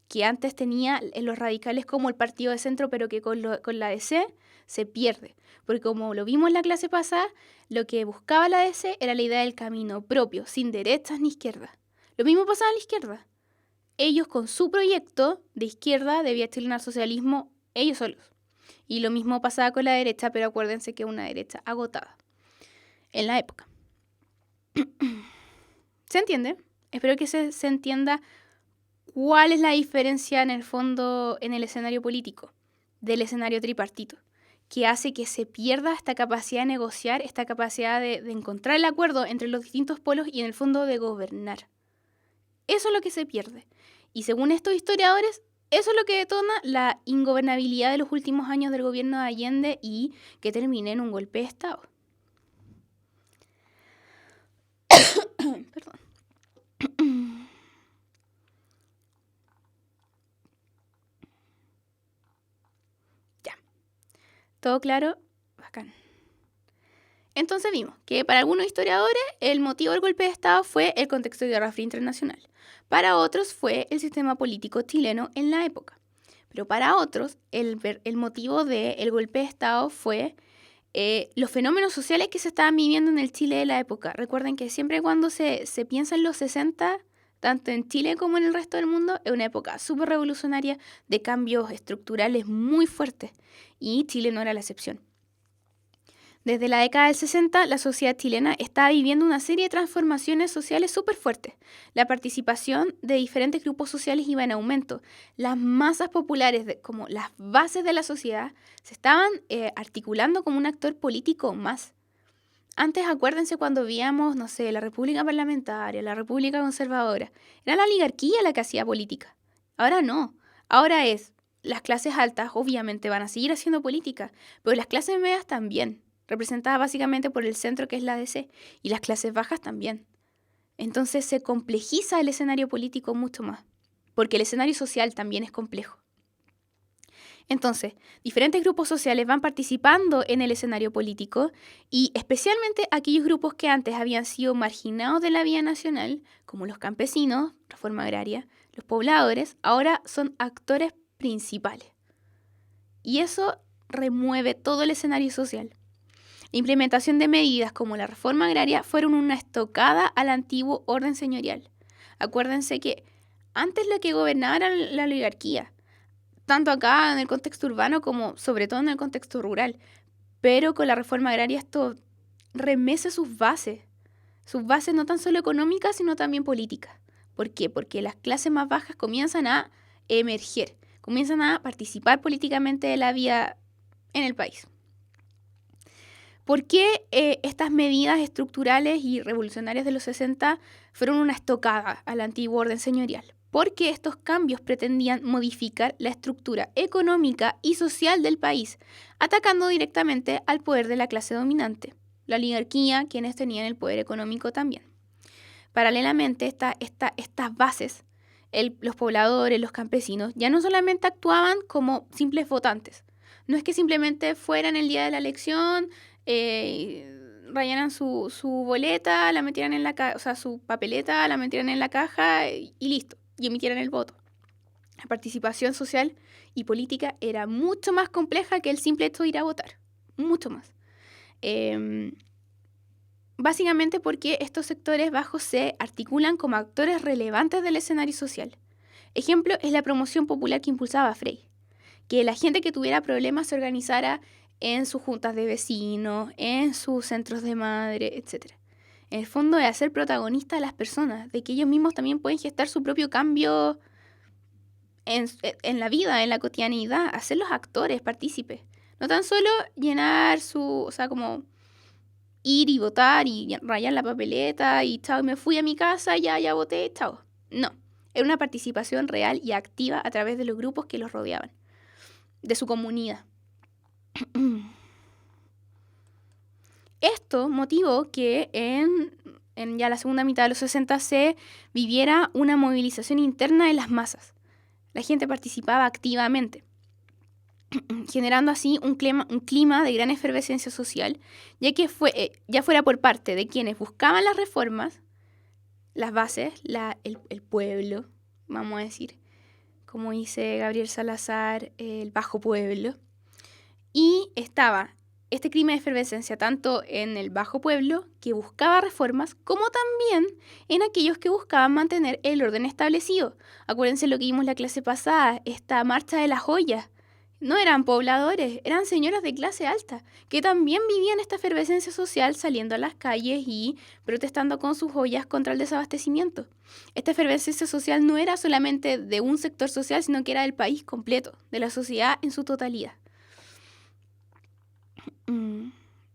que antes tenía en los radicales como el partido de centro, pero que con la ADC se pierde. Porque como lo vimos en la clase pasada, lo que buscaba la ADC era la idea del camino propio, sin derechas ni izquierdas. Lo mismo pasaba en la izquierda. Ellos con su proyecto de izquierda de vía chilena al socialismo, ellos solos. Y lo mismo pasaba con la derecha, pero acuérdense que una derecha agotada en la época. ¿Se entiende? Espero que se entienda cuál es la diferencia en el fondo en el escenario político del escenario tripartito, que hace que se pierda esta capacidad de negociar, esta capacidad de encontrar el acuerdo entre los distintos polos y en el fondo de gobernar. Eso es lo que se pierde. Y según estos historiadores, eso es lo que detona la ingobernabilidad de los últimos años del gobierno de Allende y que termine en un golpe de Estado. Perdón. Ya. ¿Todo claro? Bacán. Entonces vimos que para algunos historiadores el motivo del golpe de Estado fue el contexto de Guerra Fría Internacional. Para otros fue el sistema político chileno en la época. Pero para otros el motivo del golpe de Estado fue los fenómenos sociales que se estaban viviendo en el Chile de la época. Recuerden que siempre cuando se piensa en los 60, tanto en Chile como en el resto del mundo, es una época súper revolucionaria de cambios estructurales muy fuertes. Y Chile no era la excepción. Desde la década del 60, la sociedad chilena está viviendo una serie de transformaciones sociales súper fuertes. La participación de diferentes grupos sociales iba en aumento. Las masas populares, como las bases de la sociedad, se estaban articulando como un actor político más. Antes, acuérdense cuando veíamos, no sé, la República Parlamentaria, la República Conservadora. Era la oligarquía la que hacía política. Ahora no. Ahora las clases altas obviamente van a seguir haciendo política, pero las clases medias también, representada básicamente por el centro que es la DC, y las clases bajas también. Entonces se complejiza el escenario político mucho más, porque el escenario social también es complejo. Entonces, diferentes grupos sociales van participando en el escenario político y especialmente aquellos grupos que antes habían sido marginados de la vida nacional, como los campesinos, reforma agraria, los pobladores, ahora son actores principales. Y eso remueve todo el escenario social. La implementación de medidas como la reforma agraria fueron una estocada al antiguo orden señorial. Acuérdense que antes lo que gobernaba era la oligarquía, tanto acá en el contexto urbano como sobre todo en el contexto rural. Pero con la reforma agraria esto remece sus bases no tan solo económicas, sino también políticas. ¿Por qué? Porque las clases más bajas comienzan a emerger, comienzan a participar políticamente de la vida en el país. ¿Por qué estas medidas estructurales y revolucionarias de los 60 fueron una estocada al antiguo orden señorial? Porque estos cambios pretendían modificar la estructura económica y social del país, atacando directamente al poder de la clase dominante, la oligarquía, quienes tenían el poder económico también. Paralelamente, estas bases, los pobladores, los campesinos, ya no solamente actuaban como simples votantes. No es que simplemente fueran el día de la elección, rayaran su boleta, la metieran en su papeleta, la metieran en la caja y listo, y emitieran el voto. La participación social y política era mucho más compleja que el simple hecho de ir a votar, mucho más. Básicamente porque estos sectores bajos se articulan como actores relevantes del escenario social. Ejemplo es la promoción popular que impulsaba Frei, que la gente que tuviera problemas se organizara en sus juntas de vecinos, en sus centros de madre, etc. En el fondo es hacer protagonista a las personas, de que ellos mismos también pueden gestar su propio cambio en la vida, en la cotidianidad, hacerlos actores, partícipes. No tan solo llenar como ir y votar y rayar la papeleta y chao, me fui a mi casa, ya voté, chao. No, era una participación real y activa a través de los grupos que los rodeaban, de su comunidad. Esto motivó que en ya la segunda mitad de los 60 se viviera una movilización interna de las masas. La gente participaba activamente, generando así un clima de gran efervescencia social, ya fuera por parte de quienes buscaban las reformas, las bases, el pueblo, vamos a decir, como dice Gabriel Salazar, el bajo pueblo, y estaba este clima de efervescencia tanto en el bajo pueblo, que buscaba reformas, como también en aquellos que buscaban mantener el orden establecido. Acuérdense lo que vimos la clase pasada, esta marcha de las ollas. No eran pobladores, eran señoras de clase alta, que también vivían esta efervescencia social saliendo a las calles y protestando con sus ollas contra el desabastecimiento. Esta efervescencia social no era solamente de un sector social, sino que era del país completo, de la sociedad en su totalidad.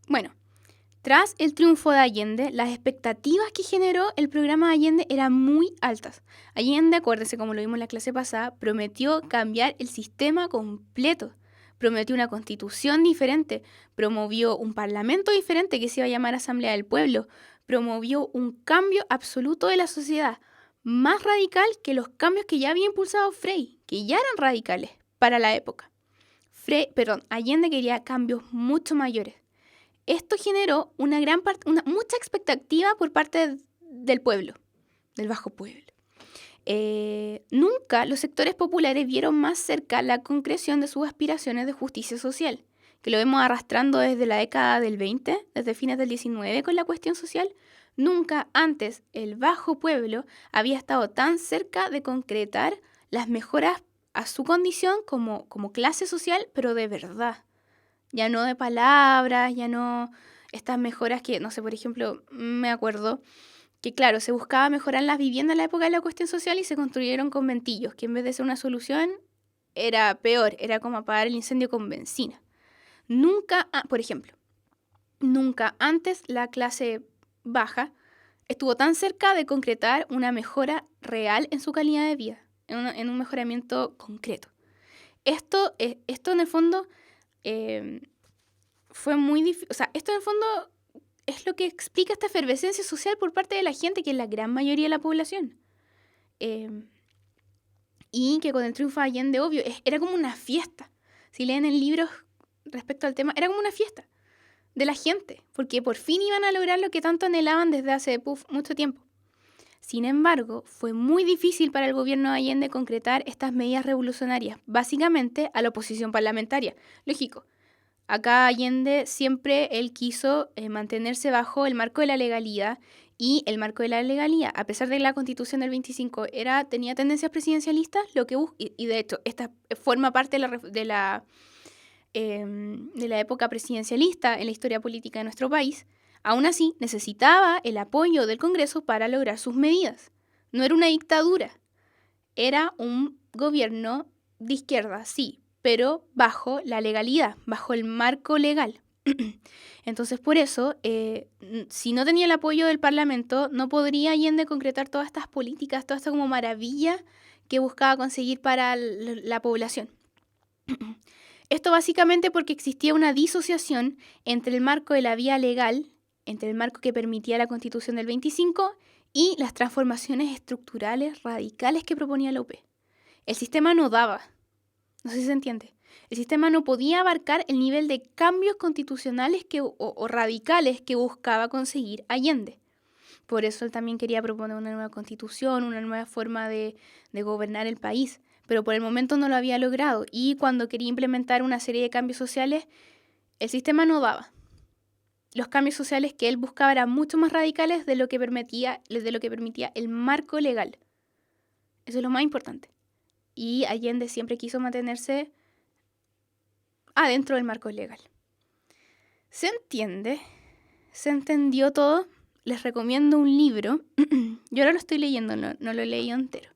Bueno, tras el triunfo de Allende, las expectativas que generó el programa de Allende eran muy altas. Allende, acuérdense como lo vimos en la clase pasada, prometió cambiar el sistema completo. Prometió una constitución diferente, promovió un parlamento diferente que se iba a llamar Asamblea del Pueblo, promovió un cambio absoluto de la sociedad, más radical que los cambios que ya había impulsado Frei, que ya eran radicales para la época. Allende quería cambios mucho mayores. Esto generó mucha expectativa por parte del pueblo, del bajo pueblo. Nunca los sectores populares vieron más cerca la concreción de sus aspiraciones de justicia social, que lo vemos arrastrando desde la década del 20, desde fines del 19 con la cuestión social. Nunca antes el bajo pueblo había estado tan cerca de concretar las mejoras a su condición como clase social, pero de verdad. Ya no de palabras, ya no estas mejoras que, no sé, por ejemplo, me acuerdo que, claro, se buscaba mejorar las viviendas en la época de la cuestión social y se construyeron conventillos, que en vez de ser una solución, era peor, era como apagar el incendio con benzina. Por ejemplo, nunca antes la clase baja estuvo tan cerca de concretar una mejora real en su calidad de vida, en un mejoramiento concreto. Esto en el fondo fue muy difícil. O sea, esto en el fondo es lo que explica esta efervescencia social por parte de la gente, que es la gran mayoría de la población. Y que con el triunfo de Allende, obvio, era como una fiesta. Si leen el libro respecto al tema, era como una fiesta de la gente, porque por fin iban a lograr lo que tanto anhelaban desde hace mucho tiempo. Sin embargo, fue muy difícil para el gobierno de Allende concretar estas medidas revolucionarias, básicamente a la oposición parlamentaria. Lógico, acá Allende siempre él quiso mantenerse bajo el marco de la legalidad, y el marco de la legalidad, a pesar de que la Constitución del 25 tenía tendencias presidencialistas, y de hecho esta forma parte de la época presidencialista en la historia política de nuestro país. Aún así, necesitaba el apoyo del Congreso para lograr sus medidas. No era una dictadura, era un gobierno de izquierda, sí, pero bajo la legalidad, bajo el marco legal. Entonces, por eso, si no tenía el apoyo del Parlamento, no podría Allende concretar todas estas políticas, toda esta como maravilla que buscaba conseguir para la población. Esto básicamente porque existía una disociación entre el marco de la vía legal, entre el marco que permitía la Constitución del 25 y las transformaciones estructurales radicales que proponía la UP. El sistema no daba, no sé si se entiende. El sistema no podía abarcar el nivel de cambios constitucionales o radicales que buscaba conseguir Allende. Por eso él también quería proponer una nueva constitución, una nueva forma de gobernar el país, pero por el momento no lo había logrado, y cuando quería implementar una serie de cambios sociales, el sistema no daba. Los cambios sociales que él buscaba eran mucho más radicales de lo que permitía el marco legal. Eso es lo más importante. Y Allende siempre quiso mantenerse adentro del marco legal. ¿Se entiende? ¿Se entendió todo? Les recomiendo un libro. Yo ahora lo estoy leyendo, no lo he leído entero.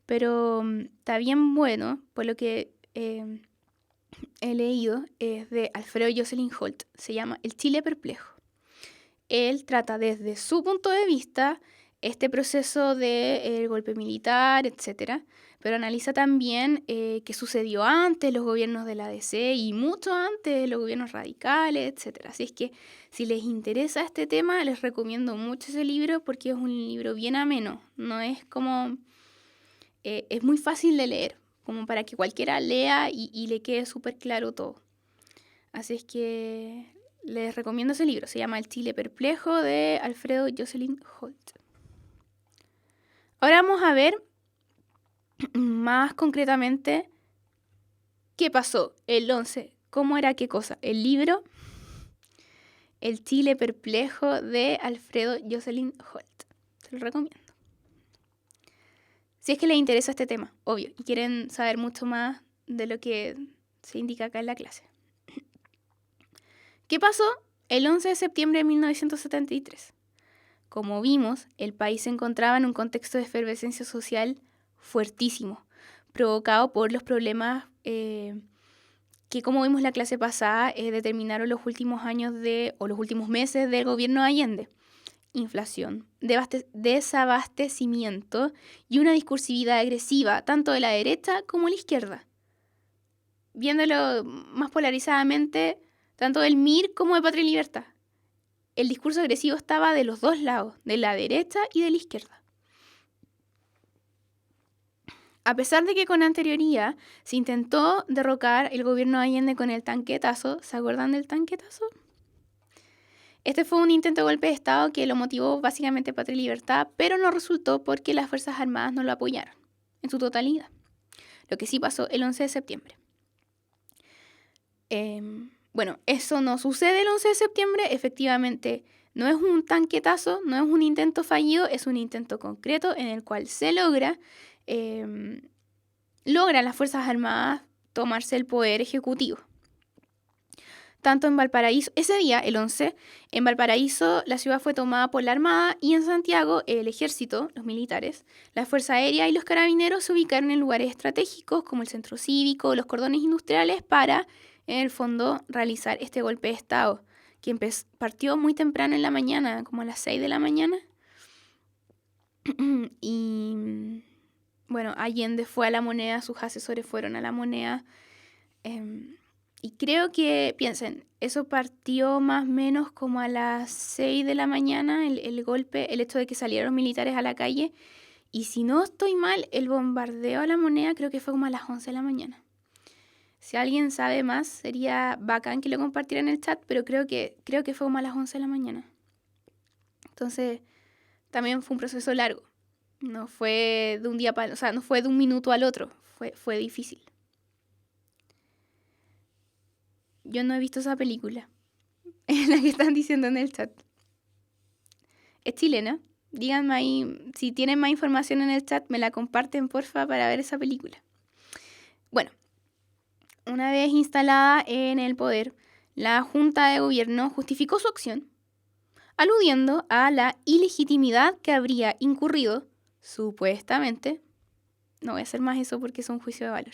Pero está bien bueno, por lo que he leído, es de Alfredo Jocelyn Holt. Se llama El Chile Perplejo. Él trata desde su punto de vista este proceso del golpe militar, etcétera, pero analiza también qué sucedió antes, los gobiernos de la ADC y mucho antes, los gobiernos radicales, etcétera. Así es que si les interesa este tema, les recomiendo mucho ese libro porque es un libro bien ameno. No es como... es muy fácil de leer, como para que cualquiera lea y le quede súper claro todo. Así es que les recomiendo ese libro. Se llama El Chile Perplejo, de Alfredo Jocelyn Holt. Ahora vamos a ver más concretamente qué pasó el 11, cómo era qué cosa. El libro El Chile perplejo de Alfredo Jocelyn Holt. Se lo recomiendo. Si es que les interesa este tema, obvio, y quieren saber mucho más de lo que se indica acá en la clase. ¿Qué pasó el 11 de septiembre de 1973? Como vimos, el país se encontraba en un contexto de efervescencia social fuertísimo, provocado por los problemas que, como vimos la clase pasada, determinaron los últimos años los últimos meses del gobierno de Allende. Inflación, desabastecimiento y una discursividad agresiva tanto de la derecha como de la izquierda. Viéndolo más polarizadamente, tanto del MIR como de Patria y Libertad. El discurso agresivo estaba de los dos lados, de la derecha y de la izquierda. A pesar de que con anterioridad se intentó derrocar el gobierno de Allende con el tanquetazo, ¿se acuerdan del tanquetazo? Este fue un intento de golpe de Estado que lo motivó básicamente Patria y Libertad, pero no resultó porque las Fuerzas Armadas no lo apoyaron en su totalidad. Lo que sí pasó el 11 de septiembre. Bueno, eso no sucede el 11 de septiembre, efectivamente no es un tanquetazo, no es un intento fallido, es un intento concreto en el cual se logran las Fuerzas Armadas tomarse el poder ejecutivo. Tanto en Valparaíso, ese día, el 11, en Valparaíso la ciudad fue tomada por la Armada y en Santiago el Ejército, los militares, la Fuerza Aérea y los Carabineros se ubicaron en lugares estratégicos como el Centro Cívico, los cordones industriales para, en el fondo, realizar este golpe de Estado, que partió muy temprano en la mañana, como a las 6 de la mañana. Y bueno, Allende fue a La Moneda, sus asesores fueron a La Moneda. Y creo que, piensen, eso partió más o menos como a las 6 de la mañana, el golpe, el hecho de que salieron militares a la calle. Y si no estoy mal, el bombardeo a La Moneda creo que fue como a las 11 de la mañana. Si alguien sabe más, sería bacán que lo compartiera en el chat, pero creo que fue como a las 11 de la mañana. Entonces, también fue un proceso largo. No fue de un día no fue de un minuto al otro. Fue difícil. Yo no he visto esa película. Es la que están diciendo en el chat. Es chilena. Díganme ahí, si tienen más información en el chat, me la comparten, porfa, para ver esa película. Bueno, una vez instalada en el poder, la Junta de Gobierno justificó su acción, aludiendo a la ilegitimidad que habría incurrido, supuestamente, no voy a hacer más eso porque es un juicio de valor,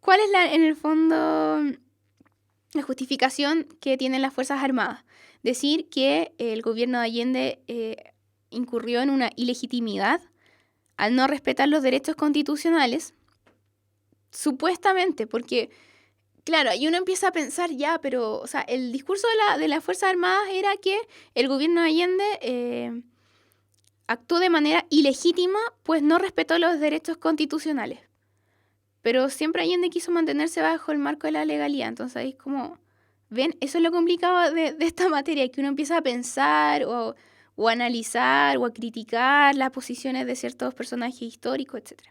¿cuál es en el fondo la justificación que tienen las Fuerzas Armadas? Decir que el gobierno de Allende incurrió en una ilegitimidad al no respetar los derechos constitucionales, supuestamente, porque, claro, ahí uno empieza a pensar ya, pero, o sea, el discurso de las Fuerzas Armadas era que el gobierno de Allende actuó de manera ilegítima, pues no respetó los derechos constitucionales. Pero siempre Allende quiso mantenerse bajo el marco de la legalidad. Entonces ahí es como, ven, eso es lo complicado de esta materia, que uno empieza a pensar o a analizar o a criticar las posiciones de ciertos personajes históricos, etc.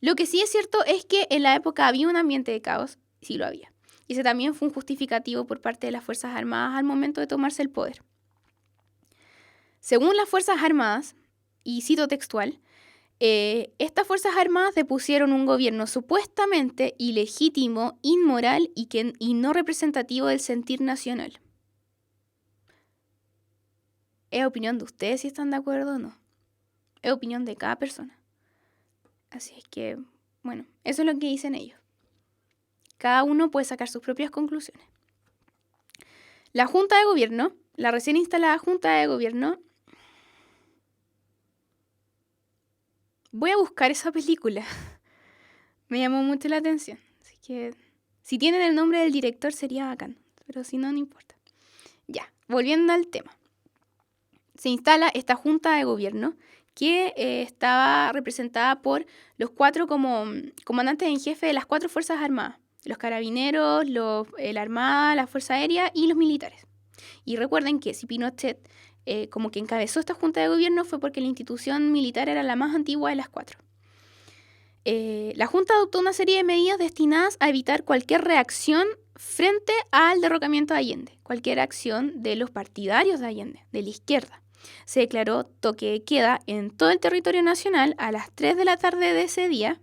Lo que sí es cierto es que en la época había un ambiente de caos, y sí lo había. Y ese también fue un justificativo por parte de las Fuerzas Armadas al momento de tomarse el poder. Según las Fuerzas Armadas, y cito textual, estas Fuerzas Armadas depusieron un gobierno supuestamente ilegítimo, inmoral y no representativo del sentir nacional. Es opinión de ustedes si están de acuerdo o no. Es opinión de cada persona. Así es que, bueno, eso es lo que dicen ellos. Cada uno puede sacar sus propias conclusiones. La Junta de Gobierno, la recién instalada Junta de Gobierno, voy a buscar esa película. Me llamó mucho la atención. Así que, si tienen el nombre del director sería bacán. Pero si no, no importa. Ya, volviendo al tema. Se instala esta Junta de Gobierno que estaba representada por los 4 como comandantes en jefe de las 4 Fuerzas Armadas. Los Carabineros, la Armada, la Fuerza Aérea y los militares. Y recuerden que si Pinochet como que encabezó esta Junta de Gobierno fue porque la institución militar era la más antigua de las 4. La Junta adoptó una serie de medidas destinadas a evitar cualquier reacción frente al derrocamiento de Allende, cualquier acción de los partidarios de Allende, de la izquierda. Se declaró toque de queda en todo el territorio nacional a las 3 de la tarde de ese día.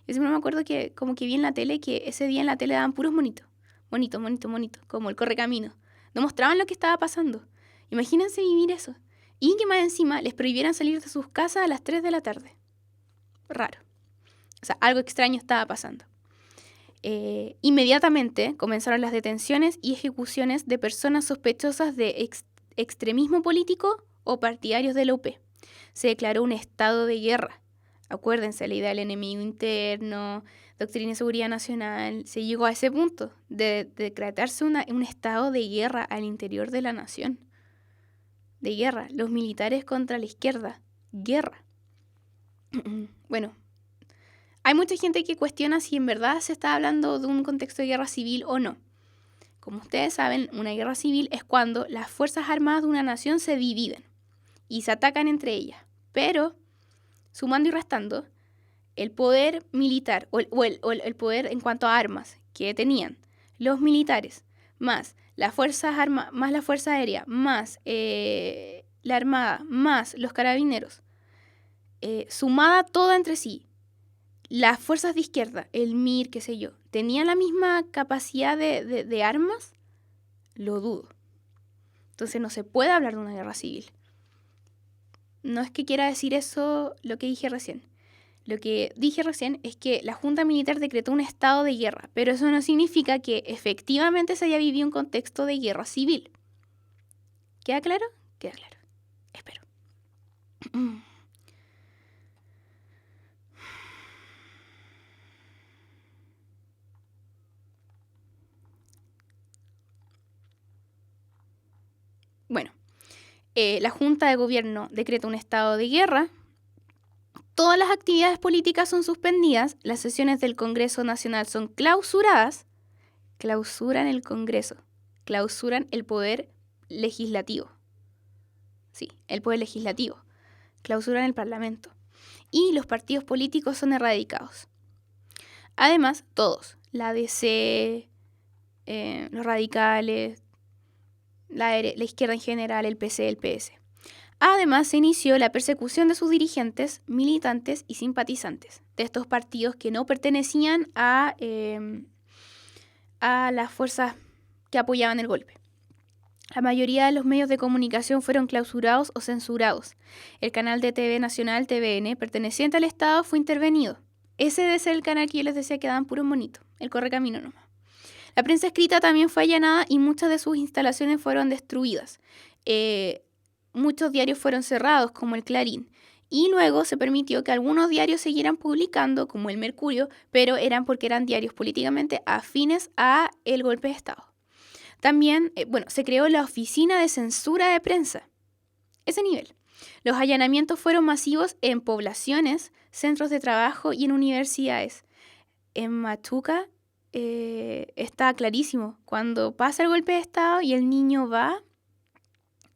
Yo siempre me acuerdo que como que vi en la tele que ese día en la tele daban puros monitos. Monito, monito, monito, como el correcamino. No mostraban lo que estaba pasando. Imagínense vivir eso. Y que más encima les prohibieran salir de sus casas a las 3 de la tarde. Raro. O sea, algo extraño estaba pasando. Inmediatamente comenzaron las detenciones y ejecuciones de personas sospechosas de extremismo político o partidarios de la UP. Se declaró un estado de guerra. Acuérdense, la idea del enemigo interno, doctrina de seguridad nacional, se llegó a ese punto de decretarse un estado de guerra al interior de la nación. De guerra, los militares contra la izquierda, guerra. Bueno, hay mucha gente que cuestiona si en verdad se está hablando de un contexto de guerra civil o no. Como ustedes saben, una guerra civil es cuando las fuerzas armadas de una nación se dividen y se atacan entre ellas. Pero, sumando y restando, el poder militar o el poder en cuanto a armas que tenían los militares, más las fuerzas armadas, más la fuerza aérea, más la armada, más los carabineros, sumada toda entre sí, las fuerzas de izquierda, el MIR, qué sé yo, ¿tenían la misma capacidad de armas? Lo dudo. Entonces no se puede hablar de una guerra civil. No es que quiera decir eso lo que dije recién. Lo que dije recién es que la Junta Militar decretó un estado de guerra, pero eso no significa que efectivamente se haya vivido un contexto de guerra civil. ¿Queda claro? Queda claro. Espero. Bueno, la Junta de Gobierno decreta un estado de guerra. Todas las actividades políticas son suspendidas, las sesiones del Congreso Nacional son clausuradas, clausuran el Congreso, clausuran el poder legislativo. Sí, el poder legislativo, clausuran el Parlamento. Y los partidos políticos son erradicados. Además, todos, la ADC, los radicales, la izquierda en general, el PC, el PS. Además, se inició la persecución de sus dirigentes, militantes y simpatizantes de estos partidos que no pertenecían a las fuerzas que apoyaban el golpe. La mayoría de los medios de comunicación fueron clausurados o censurados. El canal de TV nacional, TVN, perteneciente al Estado, fue intervenido. Ese debe ser el canal que yo les decía que daban puro monito, el correcamino nomás. La prensa escrita también fue allanada y muchas de sus instalaciones fueron destruidas. Muchos diarios fueron cerrados, como el Clarín, y luego se permitió que algunos diarios siguieran publicando, como el Mercurio, pero eran porque eran diarios políticamente afines a el golpe de Estado. También, se creó la Oficina de Censura de Prensa. Ese nivel. Los allanamientos fueron masivos en poblaciones, centros de trabajo y en universidades. En Machuca está clarísimo. Cuando pasa el golpe de Estado y el niño va...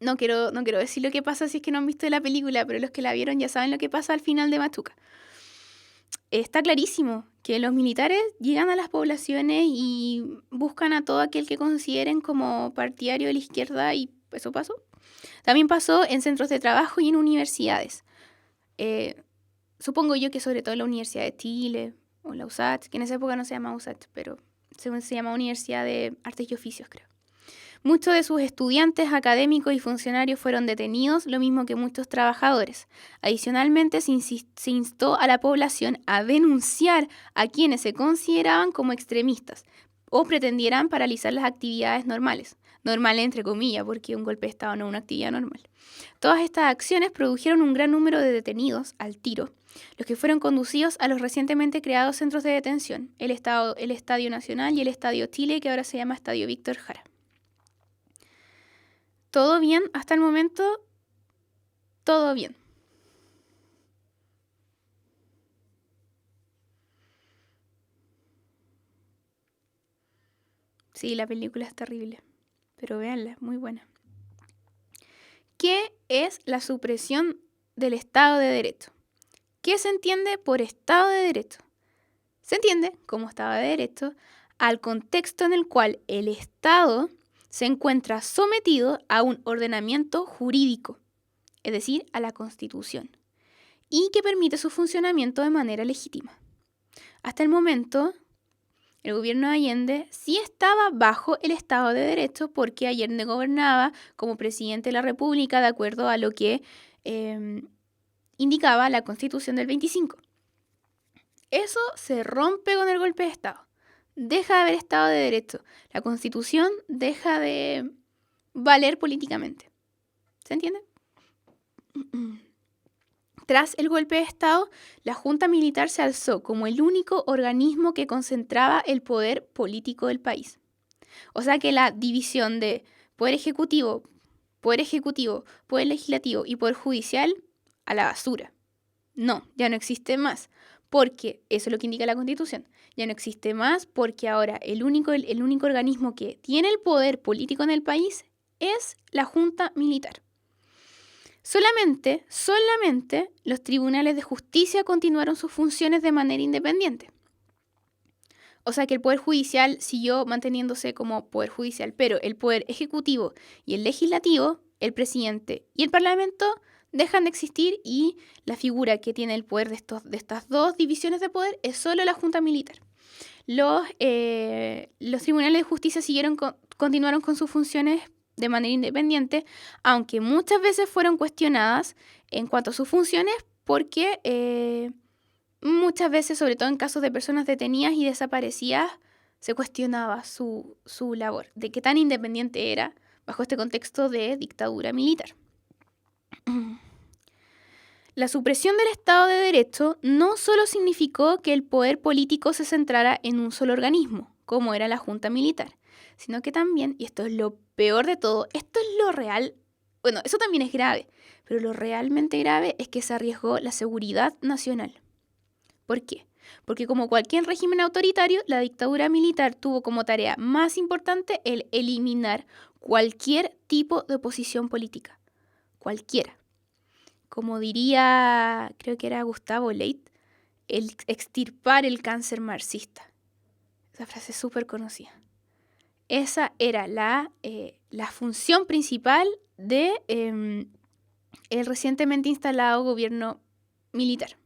No quiero decir lo que pasa si es que no han visto la película, pero los que la vieron ya saben lo que pasa al final de Machuca. Está clarísimo que los militares llegan a las poblaciones y buscan a todo aquel que consideren como partidario de la izquierda y eso pasó. También pasó en centros de trabajo y en universidades. Supongo yo que sobre todo en la Universidad de Chile o la USACH, que en esa época no se llamaba USACH, pero se llamaba Universidad de Artes y Oficios, creo. Muchos de sus estudiantes, académicos y funcionarios fueron detenidos, lo mismo que muchos trabajadores. Adicionalmente, se instó a la población a denunciar a quienes se consideraban como extremistas o pretendieran paralizar las actividades normales. Normales entre comillas, porque un golpe de Estado no es una actividad normal. Todas estas acciones produjeron un gran número de detenidos al tiro, los que fueron conducidos a los recientemente creados centros de detención, el Estadio Nacional y el Estadio Chile, que ahora se llama Estadio Víctor Jara. ¿Todo bien hasta el momento? Todo bien. Sí, la película es terrible, pero véanla, muy buena. ¿Qué es la supresión del Estado de Derecho? ¿Qué se entiende por Estado de Derecho? Se entiende como Estado de Derecho al contexto en el cual el Estado se encuentra sometido a un ordenamiento jurídico, es decir, a la Constitución, y que permite su funcionamiento de manera legítima. Hasta el momento, el gobierno de Allende sí estaba bajo el Estado de Derecho porque Allende gobernaba como presidente de la República de acuerdo a lo que indicaba la Constitución del 25. Eso se rompe con el golpe de Estado. Deja de haber Estado de Derecho. La Constitución deja de valer políticamente. ¿Se entiende? Tras el golpe de Estado, la Junta Militar se alzó como el único organismo que concentraba el poder político del país. O sea que la división de poder ejecutivo, poder legislativo y poder judicial a la basura. No, ya no existe más, porque eso es lo que indica la Constitución. Ya no existe más porque ahora el único organismo que tiene el poder político en el país es la Junta Militar. Solamente los tribunales de justicia continuaron sus funciones de manera independiente. O sea que el Poder Judicial siguió manteniéndose como Poder Judicial, pero el Poder Ejecutivo y el Legislativo, el Presidente y el Parlamento dejan de existir y la figura que tiene el poder de estas dos divisiones de poder es solo la Junta Militar. Los tribunales de justicia continuaron con sus funciones de manera independiente, aunque muchas veces fueron cuestionadas en cuanto a sus funciones porque muchas veces, sobre todo en casos de personas detenidas y desaparecidas, se cuestionaba su labor, de qué tan independiente era bajo este contexto de dictadura militar. La supresión del Estado de Derecho no solo significó que el poder político se centrara en un solo organismo, como era la Junta Militar, sino que también, y esto es lo peor de todo, esto es lo real, bueno, eso también es grave, pero lo realmente grave es que se arriesgó la seguridad nacional. ¿Por qué? Porque como cualquier régimen autoritario, la dictadura militar tuvo como tarea más importante el eliminar cualquier tipo de oposición política. Cualquiera. Como diría, creo que era Gustavo Leit, el extirpar el cáncer marxista. Esa frase es súper conocida. Esa era la función principal de el recientemente instalado gobierno militar.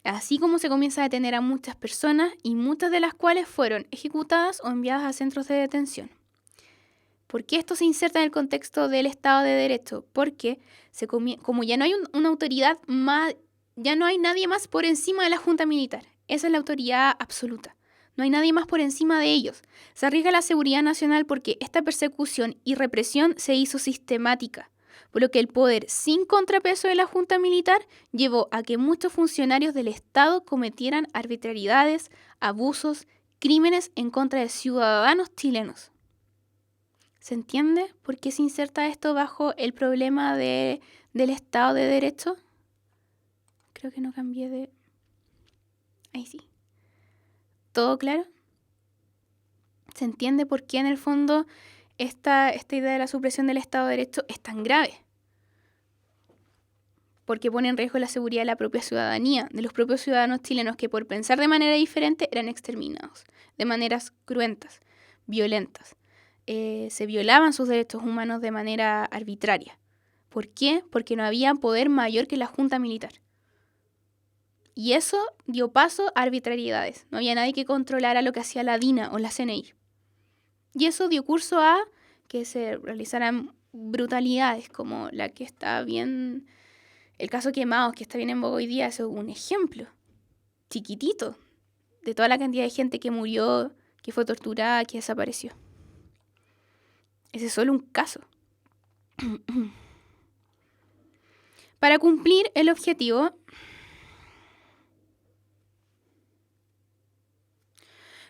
Así como se comienza a detener a muchas personas y muchas de las cuales fueron ejecutadas o enviadas a centros de detención. ¿Por qué esto se inserta en el contexto del Estado de Derecho? Porque como ya no hay una autoridad más, ya no hay nadie más por encima de la Junta Militar. Esa es la autoridad absoluta. No hay nadie más por encima de ellos. Se arriesga la seguridad nacional porque esta persecución y represión se hizo sistemática, por lo que el poder sin contrapeso de la Junta Militar llevó a que muchos funcionarios del Estado cometieran arbitrariedades, abusos, crímenes en contra de ciudadanos chilenos. ¿Se entiende por qué se inserta esto bajo el problema del Estado de Derecho? Creo que no cambié de... Ahí sí. ¿Todo claro? ¿Se entiende por qué en el fondo esta idea de la supresión del Estado de Derecho es tan grave? Porque pone en riesgo la seguridad de la propia ciudadanía, de los propios ciudadanos chilenos que por pensar de manera diferente eran exterminados, de maneras cruentas, violentas. Se violaban sus derechos humanos de manera arbitraria. ¿Por qué? Porque no había poder mayor que la Junta Militar. Y eso dio paso a arbitrariedades. No había nadie que controlara lo que hacía la DINA o la CNI. Y eso dio curso a que se realizaran brutalidades como la que está bien, el caso Quemados, que está bien en boga hoy día. Eso es un ejemplo chiquitito de toda la cantidad de gente que murió, que fue torturada, que desapareció. Ese es solo un caso. Para cumplir el objetivo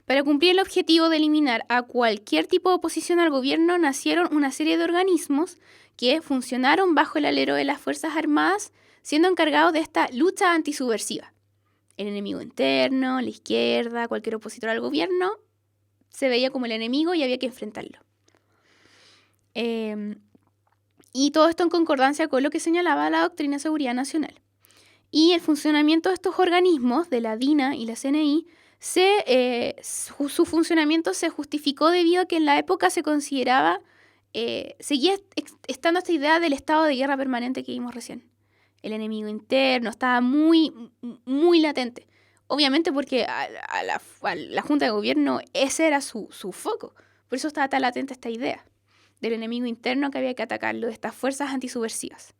de eliminar a cualquier tipo de oposición al gobierno, nacieron una serie de organismos que funcionaron bajo el alero de las Fuerzas Armadas, siendo encargados de esta lucha antisubversiva. El enemigo interno, la izquierda, cualquier opositor al gobierno, se veía como el enemigo y había que enfrentarlo. Y todo esto en concordancia con lo que señalaba la doctrina de seguridad nacional. Y el funcionamiento de estos organismos, de la DINA y la CNI, su funcionamiento se justificó debido a que en la época se consideraba, seguía estando esta idea del estado de guerra permanente que vimos recién. El enemigo interno estaba muy, muy latente. Obviamente porque a la Junta de Gobierno ese era su foco. Por eso estaba tan latente esta idea del enemigo interno que había que atacarlo, de estas fuerzas antisubversivas.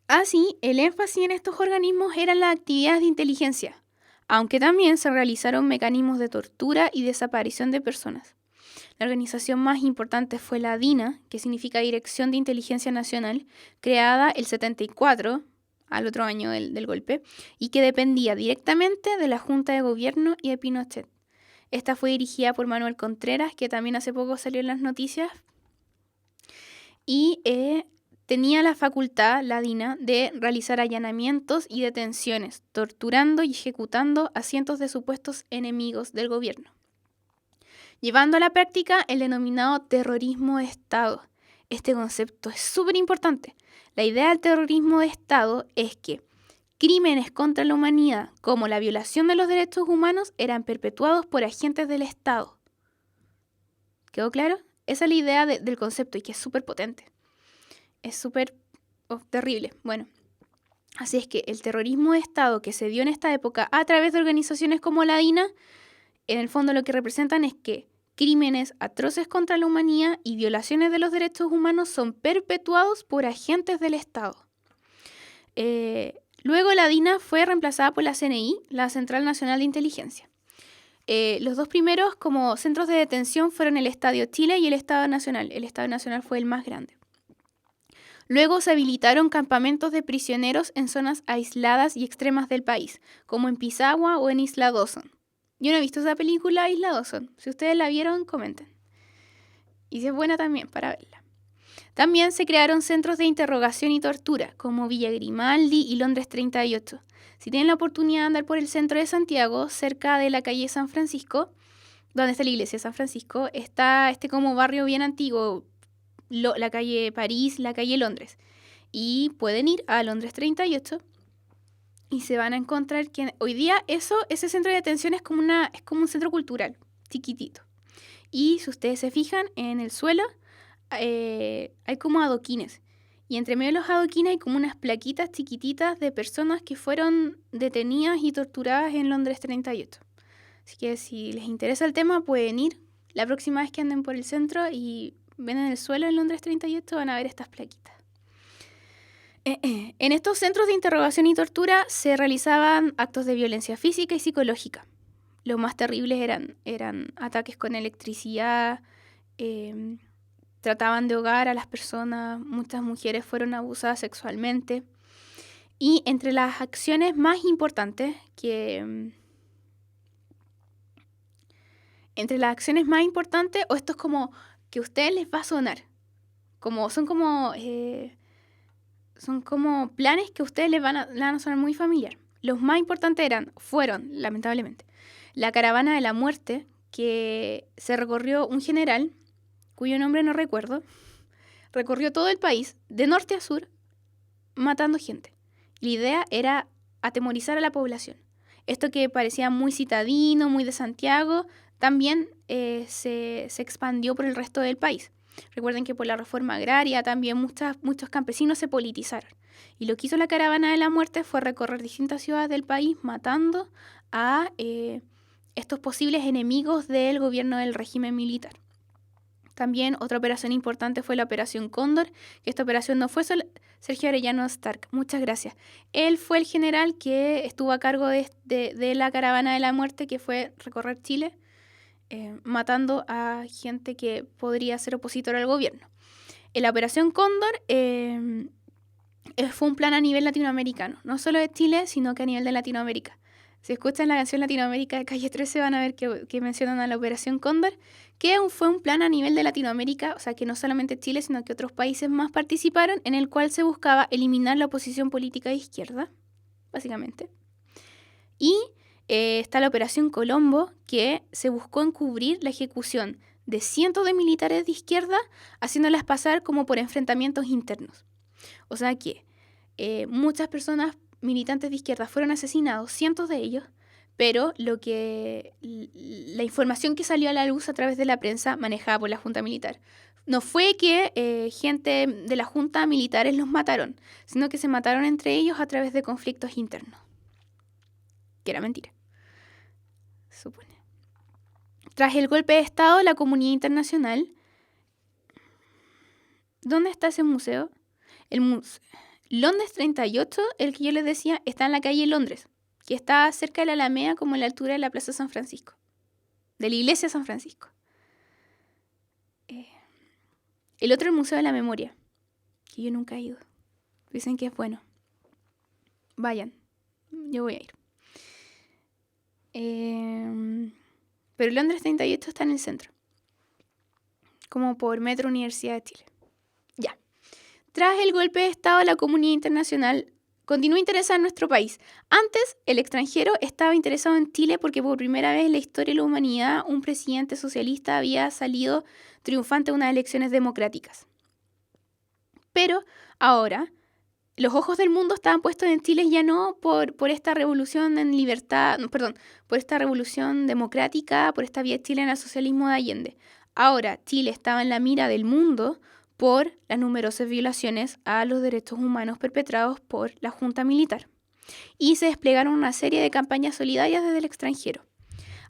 Así, el énfasis en estos organismos eran las actividades de inteligencia, aunque también se realizaron mecanismos de tortura y desaparición de personas. La organización más importante fue la DINA, que significa Dirección de Inteligencia Nacional, creada el 74, al otro año del golpe, y que dependía directamente de la Junta de Gobierno y de Pinochet. Esta fue dirigida por Manuel Contreras, que también hace poco salió en las noticias, y tenía la facultad, la DINA, de realizar allanamientos y detenciones, torturando y ejecutando a cientos de supuestos enemigos del gobierno, llevando a la práctica el denominado terrorismo de Estado. Este concepto es súper importante. La idea del terrorismo de Estado es que crímenes contra la humanidad, como la violación de los derechos humanos, eran perpetuados por agentes del Estado. ¿Quedó claro? Esa es la idea del concepto y que es súper potente. Es súper terrible. Bueno, así es que el terrorismo de Estado que se dio en esta época a través de organizaciones como la DINA, en el fondo lo que representan es que crímenes atroces contra la humanidad y violaciones de los derechos humanos son perpetuados por agentes del Estado. Luego la DINA fue reemplazada por la CNI, la Central Nacional de Inteligencia. Los dos primeros como centros de detención fueron el Estadio Chile y el Estado Nacional. El Estado Nacional fue el más grande. Luego se habilitaron campamentos de prisioneros en zonas aisladas y extremas del país, como en Pisagua o en Isla Dawson. Yo no he visto esa película, Isla Dawson. Si ustedes la vieron, comenten. Y si es buena también, para verla. También se crearon centros de interrogación y tortura, como Villa Grimaldi y Londres 38. Si tienen la oportunidad de andar por el centro de Santiago, cerca de la calle San Francisco, donde está la iglesia de San Francisco, está este como barrio bien antiguo, la calle París, la calle Londres. Y pueden ir a Londres 38 y se van a encontrar que hoy día ese centro de detención es como un centro cultural, chiquitito. Y si ustedes se fijan, en el suelo hay como adoquines. Y entre medio de los adoquines hay como unas plaquitas chiquititas de personas que fueron detenidas y torturadas en Londres 38. Así que si les interesa el tema, pueden ir la próxima vez que anden por el centro y ven en el suelo en Londres 38, van a ver estas plaquitas. En estos centros de interrogación y tortura se realizaban actos de violencia física y psicológica. Los más terribles eran ataques con electricidad, trataban de ahogar a las personas, muchas mujeres fueron abusadas sexualmente. Y entre las acciones más importantes o esto es como que a ustedes les va a sonar, son como planes que a ustedes les van a sonar muy familiar. Los más importantes fueron, lamentablemente, la caravana de la muerte, que se recorrió un general, cuyo nombre no recuerdo, recorrió todo el país, de norte a sur, matando gente. La idea era atemorizar a la población. Esto que parecía muy citadino, muy de Santiago, también se expandió por el resto del país. Recuerden que por la reforma agraria también muchos campesinos se politizaron. Y lo que hizo la caravana de la muerte fue recorrer distintas ciudades del país matando a estos posibles enemigos del gobierno del régimen militar. También otra operación importante fue la Operación Cóndor, que esta operación no fue Sergio Arellano Stark, muchas gracias. Él fue el general que estuvo a cargo de la caravana de la muerte, que fue recorrer Chile, matando a gente que podría ser opositora al gobierno. En la Operación Cóndor fue un plan a nivel latinoamericano, no solo de Chile, sino que a nivel de Latinoamérica. Si escuchan la canción Latinoamérica de Calle 13 van a ver que mencionan a la Operación Cóndor, que fue un plan a nivel de Latinoamérica, o sea que no solamente Chile, sino que otros países más participaron, en el cual se buscaba eliminar la oposición política de izquierda, básicamente. Y está la Operación Colombo, que se buscó encubrir la ejecución de cientos de militares de izquierda, haciéndolas pasar como por enfrentamientos internos. O sea que muchas personas militantes de izquierda fueron asesinados, cientos de ellos, pero la información que salió a la luz a través de la prensa manejada por la Junta Militar no fue que gente de la Junta Militares los mataron, sino que se mataron entre ellos a través de conflictos internos. Que era mentira, se supone. Tras el golpe de Estado, la comunidad internacional... ¿Dónde está ese museo? El museo Londres 38, el que yo les decía, está en la calle Londres, que está cerca de la Alameda, como a la altura de la Plaza San Francisco, de la Iglesia San Francisco. El otro, el Museo de la Memoria, que yo nunca he ido. Dicen que es bueno. Vayan, yo voy a ir. Pero Londres 38 está en el centro, como por Metro Universidad de Chile. Ya. Tras el golpe de Estado, la comunidad internacional continúa interesada en nuestro país. Antes, el extranjero estaba interesado en Chile porque por primera vez en la historia de la humanidad un presidente socialista había salido triunfante en unas elecciones democráticas. Pero ahora, los ojos del mundo estaban puestos en Chile ya no por esta revolución en libertad, por esta revolución democrática, por esta vía chilena al socialismo de Allende. Ahora, Chile estaba en la mira del mundo por las numerosas violaciones a los derechos humanos perpetrados por la Junta Militar. Y se desplegaron una serie de campañas solidarias desde el extranjero.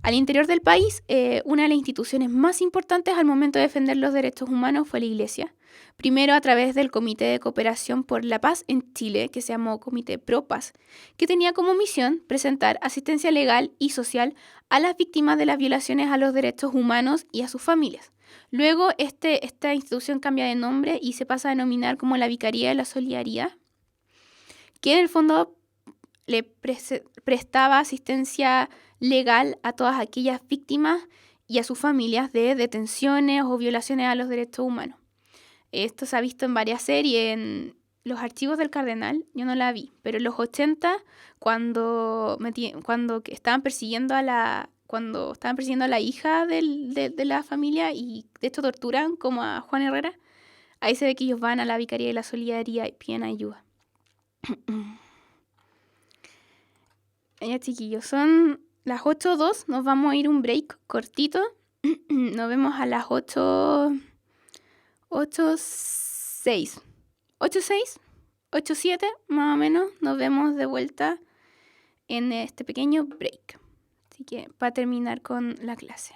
Al interior del país, una de las instituciones más importantes al momento de defender los derechos humanos fue la Iglesia. Primero a través del Comité de Cooperación por la Paz en Chile, que se llamó Comité Pro Paz, que tenía como misión presentar asistencia legal y social a las víctimas de las violaciones a los derechos humanos y a sus familias. Luego, esta institución cambia de nombre y se pasa a denominar como la Vicaría de la Solidaridad, que en el fondo le prestaba asistencia legal a todas aquellas víctimas y a sus familias de detenciones o violaciones a los derechos humanos. Esto se ha visto en varias series, en Los Archivos del Cardenal, yo no la vi, pero en los 80, cuando estaban persiguiendo a la hija de la familia y de hecho torturan como a Juan Herrera, ahí se ve que ellos van a la Vicaría de la Solidaridad y piden ayuda. Ya, chiquillos, son las 8:02, nos vamos a ir un break cortito. Nos vemos a las 8:06. 8:06, 8:07, más o menos, nos vemos de vuelta en este pequeño break. Así que para terminar con la clase.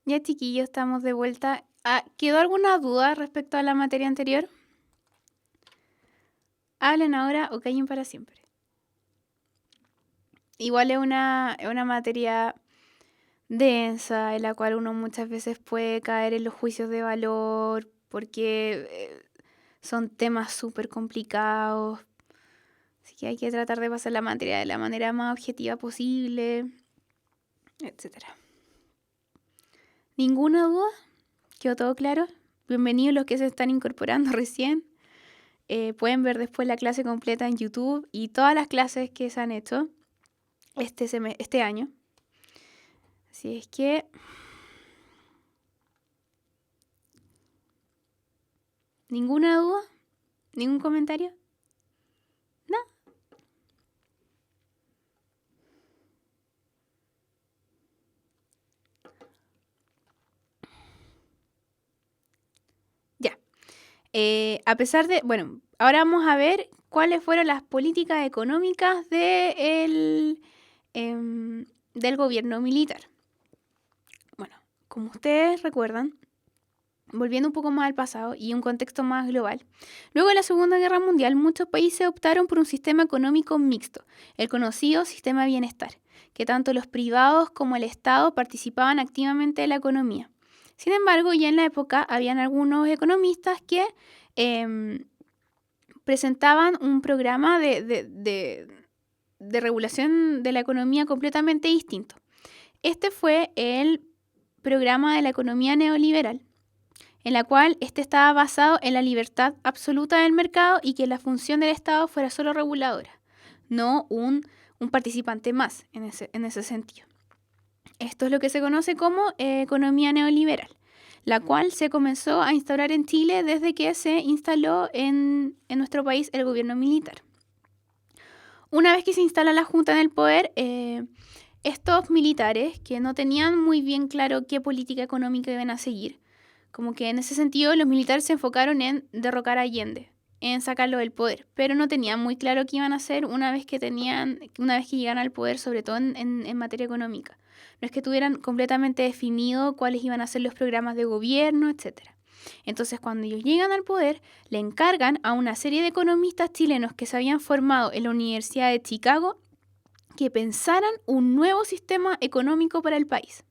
Ya, chiquillos, estamos de vuelta. ¿Quedó alguna duda respecto a la materia anterior? Hablen ahora o callen para siempre. Igual es una materia densa en la cual uno muchas veces puede caer en los juicios de valor porque son temas súper complicados. Así que hay que tratar de pasar la materia de la manera más objetiva posible, etcétera. ¿Ninguna duda? ¿Quedó todo claro? Bienvenidos los que se están incorporando recién. Pueden ver después la clase completa en YouTube y todas las clases que se han hecho este año. Así es que... ¿Ninguna duda? ¿Ningún comentario? ¿No? Ya. A pesar de... Bueno, ahora vamos a ver cuáles fueron las políticas económicas del gobierno militar. Bueno, como ustedes recuerdan, volviendo un poco más al pasado y un contexto más global, luego de la Segunda Guerra Mundial muchos países optaron por un sistema económico mixto, el conocido sistema de bienestar, que tanto los privados como el Estado participaban activamente de la economía. Sin embargo, ya en la época habían algunos economistas que presentaban un programa de regulación de la economía completamente distinto. Este fue el programa de la economía neoliberal, en la cual estaba basado en la libertad absoluta del mercado y que la función del Estado fuera solo reguladora, no un participante más en ese sentido. Esto es lo que se conoce como economía neoliberal, la cual se comenzó a instaurar en Chile desde que se instaló en nuestro país el gobierno militar. Una vez que se instala la Junta en el poder, estos militares, que no tenían muy bien claro qué política económica iban a seguir, como que en ese sentido los militares se enfocaron en derrocar a Allende, en sacarlo del poder, pero no tenían muy claro qué iban a hacer una vez que llegaran al poder, sobre todo en materia económica. No es que tuvieran completamente definido cuáles iban a ser los programas de gobierno, etc. Entonces, cuando ellos llegan al poder, le encargan a una serie de economistas chilenos que se habían formado en la Universidad de Chicago que pensaran un nuevo sistema económico para el país.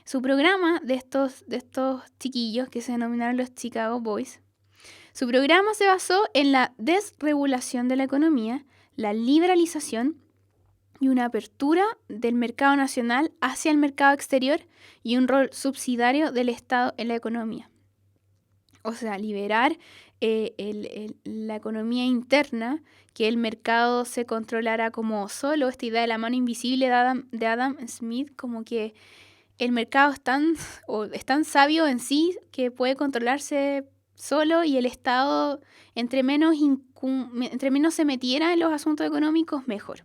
Su programa de estos chiquillos que se denominaron los Chicago Boys, su programa se basó en la desregulación de la economía, la liberalización y una apertura del mercado nacional hacia el mercado exterior y un rol subsidiario del Estado en la economía. O sea, liberar la economía interna, que el mercado se controlara como solo, esta idea de la mano invisible de Adam Smith, como que el mercado es tan sabio en sí que puede controlarse solo y el Estado, entre menos se metiera en los asuntos económicos, mejor.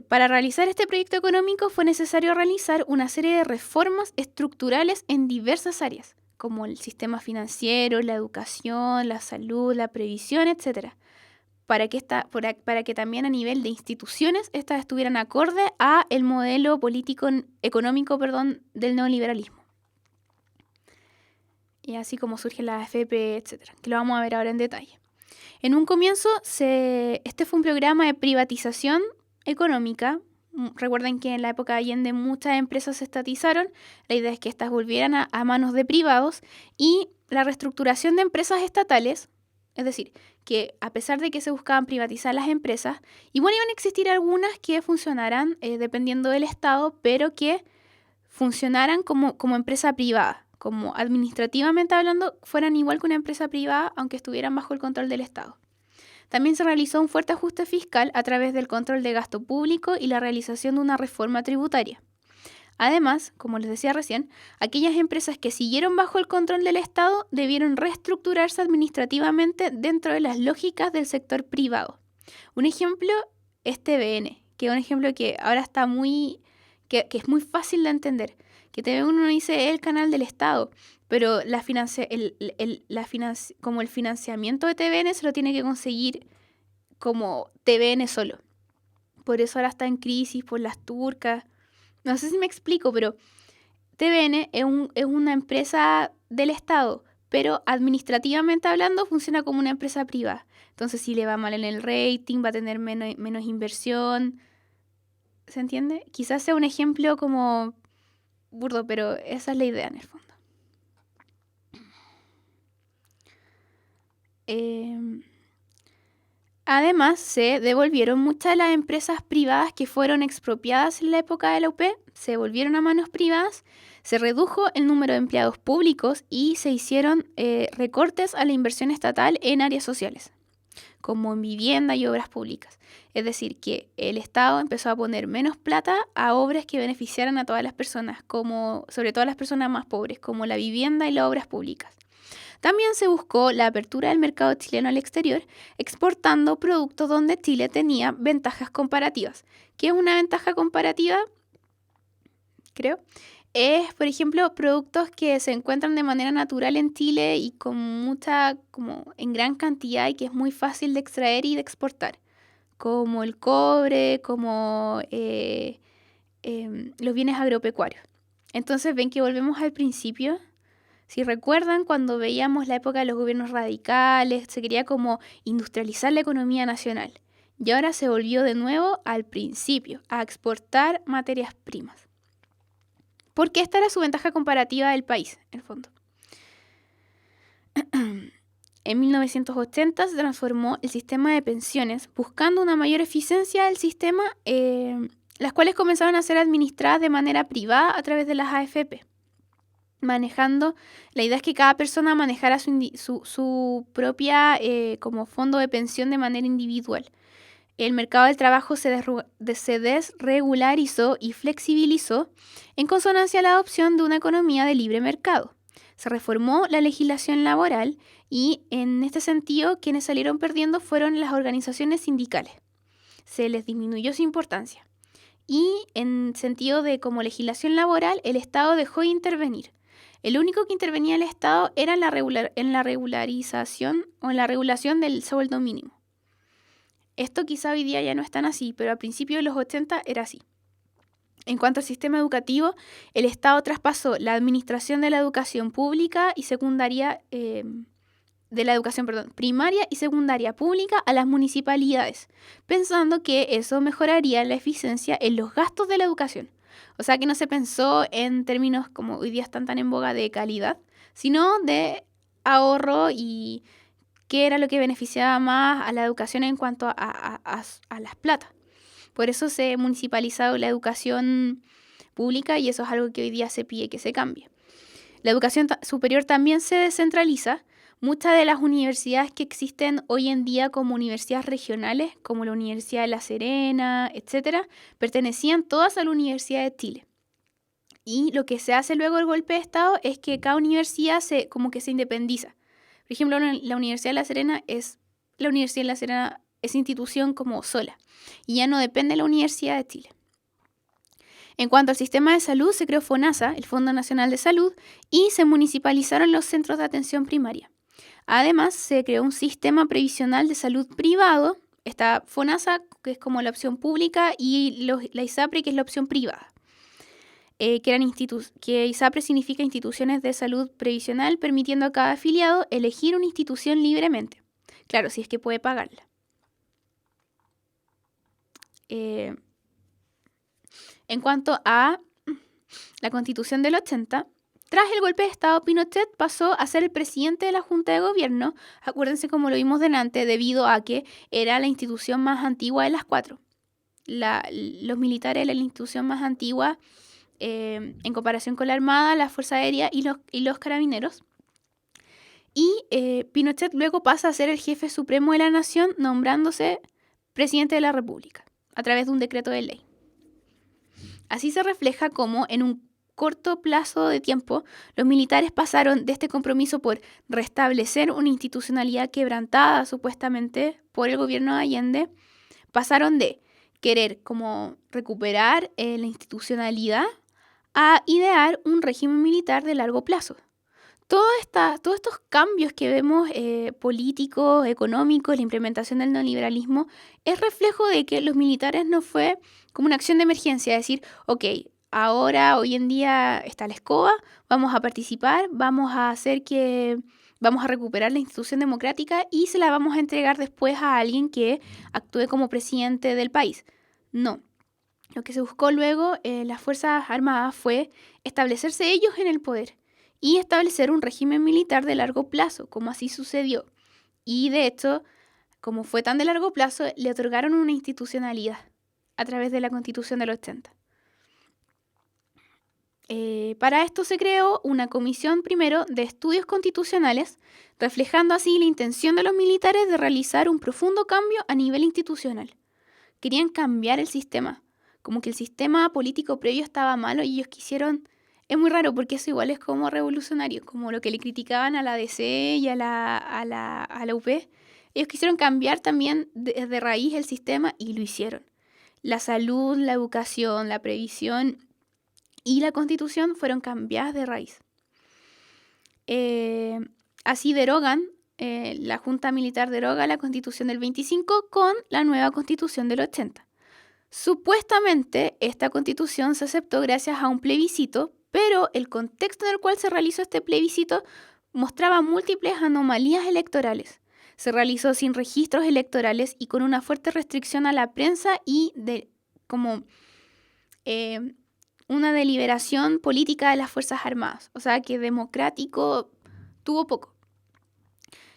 Para realizar este proyecto económico fue necesario realizar una serie de reformas estructurales en diversas áreas, como el sistema financiero, la educación, la salud, la previsión, etc., para que también a nivel de instituciones estas estuvieran acorde a el modelo económico del neoliberalismo. Y así como surge la AFP, etc., que lo vamos a ver ahora en detalle. En un comienzo, este fue un programa de privatización económica. Recuerden que en la época de Allende muchas empresas se estatizaron. La idea es que estas volvieran a manos de privados y la reestructuración de empresas estatales, es decir, que a pesar de que se buscaban privatizar las empresas, igual iban a existir algunas que funcionaran dependiendo del Estado, pero que funcionaran como empresa privada, como administrativamente hablando, fueran igual que una empresa privada, aunque estuvieran bajo el control del Estado. También se realizó un fuerte ajuste fiscal a través del control de gasto público y la realización de una reforma tributaria. Además, como les decía recién, aquellas empresas que siguieron bajo el control del Estado debieron reestructurarse administrativamente dentro de las lógicas del sector privado. Un ejemplo es TVN, que es un ejemplo que ahora está que es muy fácil de entender. Que TVN uno dice es el canal del Estado, pero como el financiamiento de TVN se lo tiene que conseguir como TVN solo. Por eso ahora está en crisis por las turcas. No sé si me explico, pero TVN es una empresa del Estado, pero administrativamente hablando funciona como una empresa privada. Entonces, si le va mal en el rating, va a tener menos inversión. ¿Se entiende? Quizás sea un ejemplo como burdo, pero esa es la idea en el fondo. Además, se devolvieron muchas de las empresas privadas que fueron expropiadas en la época de la UP, se volvieron a manos privadas, se redujo el número de empleados públicos y se hicieron recortes a la inversión estatal en áreas sociales, como en vivienda y obras públicas. Es decir, que el Estado empezó a poner menos plata a obras que beneficiaran a todas las personas, como, sobre todo a las personas más pobres, como la vivienda y las obras públicas. También se buscó la apertura del mercado chileno al exterior, exportando productos donde Chile tenía ventajas comparativas. ¿Qué es una ventaja comparativa? Creo. Es, por ejemplo, productos que se encuentran de manera natural en Chile y con mucha, como en gran cantidad y que es muy fácil de extraer y de exportar, como el cobre, como los bienes agropecuarios. Entonces ven que volvemos al principio. Si recuerdan, cuando veíamos la época de los gobiernos radicales, se quería como industrializar la economía nacional. Y ahora se volvió de nuevo al principio, a exportar materias primas. Porque esta era su ventaja comparativa del país, en el fondo. En 1980 se transformó el sistema de pensiones, buscando una mayor eficiencia del sistema, las cuales comenzaron a ser administradas de manera privada a través de las AFP. Manejando, la idea es que cada persona manejara su propia como fondo de pensión de manera individual. El mercado del trabajo se desregularizó y flexibilizó en consonancia a la adopción de una economía de libre mercado. Se reformó la legislación laboral y en este sentido quienes salieron perdiendo fueron las organizaciones sindicales. Se les disminuyó su importancia. Y en sentido de como legislación laboral, el Estado dejó de intervenir. El único que intervenía el Estado era en la regularización o en la regulación del sueldo mínimo. Esto quizá hoy día ya no es tan así, pero a principios de los 80 era así. En cuanto al sistema educativo, el Estado traspasó la administración de la educación pública y secundaria, primaria y secundaria pública a las municipalidades, pensando que eso mejoraría la eficiencia en los gastos de la educación. O sea que no se pensó en términos como hoy día están tan en boga de calidad, sino de ahorro y qué era lo que beneficiaba más a la educación en cuanto a las platas. Por eso se ha municipalizado la educación pública y eso es algo que hoy día se pide que se cambie. La educación superior también se descentraliza. Muchas de las universidades que existen hoy en día como universidades regionales, como la Universidad de La Serena, etcétera, pertenecían todas a la Universidad de Chile. Y lo que se hace luego del golpe de Estado es que cada universidad se independiza. Por ejemplo, la Universidad de La Serena es institución como sola y ya no depende de la Universidad de Chile. En cuanto al sistema de salud, se creó FONASA, el Fondo Nacional de Salud, y se municipalizaron los centros de atención primaria. Además, se creó un sistema previsional de salud privado. Está FONASA, que es como la opción pública, y la ISAPRE, que es la opción privada. Que ISAPRE significa instituciones de salud previsional, permitiendo a cada afiliado elegir una institución libremente. Claro, si es que puede pagarla. En cuanto a la Constitución del 80, tras el golpe de Estado, Pinochet pasó a ser el presidente de la Junta de Gobierno, acuérdense como lo vimos delante, debido a que era la institución más antigua de las cuatro. Los militares eran la institución más antigua en comparación con la Armada, la Fuerza Aérea y los Carabineros. Y Pinochet luego pasa a ser el jefe supremo de la nación, nombrándose presidente de la República, a través de un decreto de ley. Así se refleja cómo en un corto plazo de tiempo los militares pasaron de este compromiso por restablecer una institucionalidad quebrantada supuestamente por el gobierno de Allende, pasaron de querer como recuperar la institucionalidad a idear un régimen militar de largo plazo. Todos estos cambios que vemos políticos, económicos, la implementación del neoliberalismo, es reflejo de que los militares no fue como una acción de emergencia, decir, ok, ahora, hoy en día está la escoba, vamos a participar, vamos a recuperar la institución democrática y se la vamos a entregar después a alguien que actúe como presidente del país. No. Lo que se buscó luego las Fuerzas Armadas fue establecerse ellos en el poder y establecer un régimen militar de largo plazo, como así sucedió. Y de hecho, como fue tan de largo plazo, le otorgaron una institucionalidad a través de la Constitución del 80. Para esto se creó una comisión primero de estudios constitucionales, reflejando así la intención de los militares de realizar un profundo cambio a nivel institucional. Querían cambiar el sistema, como que el sistema político previo estaba malo y ellos quisieron... Es muy raro porque eso igual es como revolucionario, como lo que le criticaban a la DC y a la UP. Ellos quisieron cambiar también de raíz el sistema y lo hicieron. La salud, la educación, la previsión y la Constitución fueron cambiadas de raíz. Así derogan, la Junta Militar deroga la Constitución del 25 con la nueva Constitución del 80. Supuestamente esta Constitución se aceptó gracias a un plebiscito, pero el contexto en el cual se realizó este plebiscito mostraba múltiples anomalías electorales. Se realizó sin registros electorales y con una fuerte restricción a la prensa y una deliberación política de las Fuerzas Armadas. O sea que democrático tuvo poco.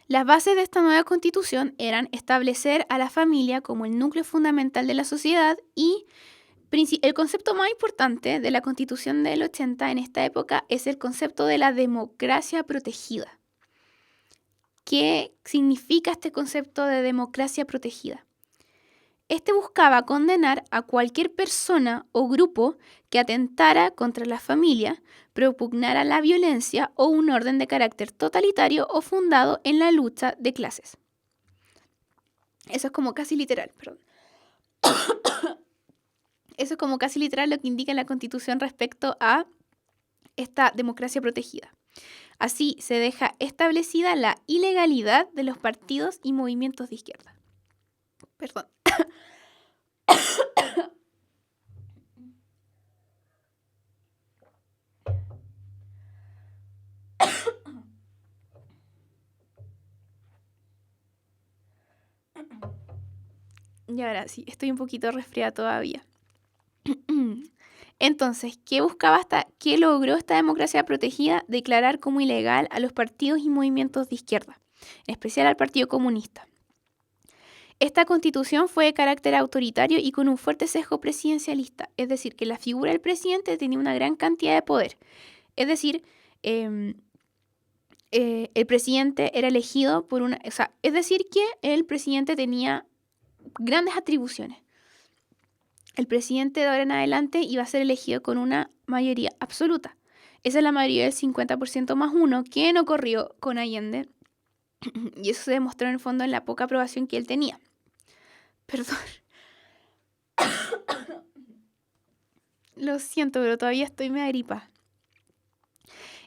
Las bases de esta nueva constitución eran establecer a la familia como el núcleo fundamental de la sociedad y el concepto más importante de la Constitución del 80 en esta época es el concepto de la democracia protegida. ¿Qué significa este concepto de democracia protegida? Este buscaba condenar a cualquier persona o grupo que atentara contra la familia, propugnara la violencia o un orden de carácter totalitario o fundado en la lucha de clases. Eso es como casi literal, perdón. Eso es como casi literal lo que indica la Constitución respecto a esta democracia protegida. Así se deja establecida la ilegalidad de los partidos y movimientos de izquierda. Perdón. Y ahora sí, estoy un poquito resfriada todavía. Entonces, ¿qué logró esta democracia protegida? Declarar como ilegal a los partidos y movimientos de izquierda, en especial al Partido Comunista. Esta constitución fue de carácter autoritario y con un fuerte sesgo presidencialista, es decir, que la figura del presidente tenía una gran cantidad de poder. Es decir, el presidente era elegido por una... O sea, es decir, que el presidente tenía grandes atribuciones. El presidente de ahora en adelante iba a ser elegido con una mayoría absoluta. Esa es la mayoría del 50% más uno que no ocurrió con Allende. Y eso se demostró en el fondo en la poca aprobación que él tenía. Perdón. Lo siento, pero todavía estoy medio gripa.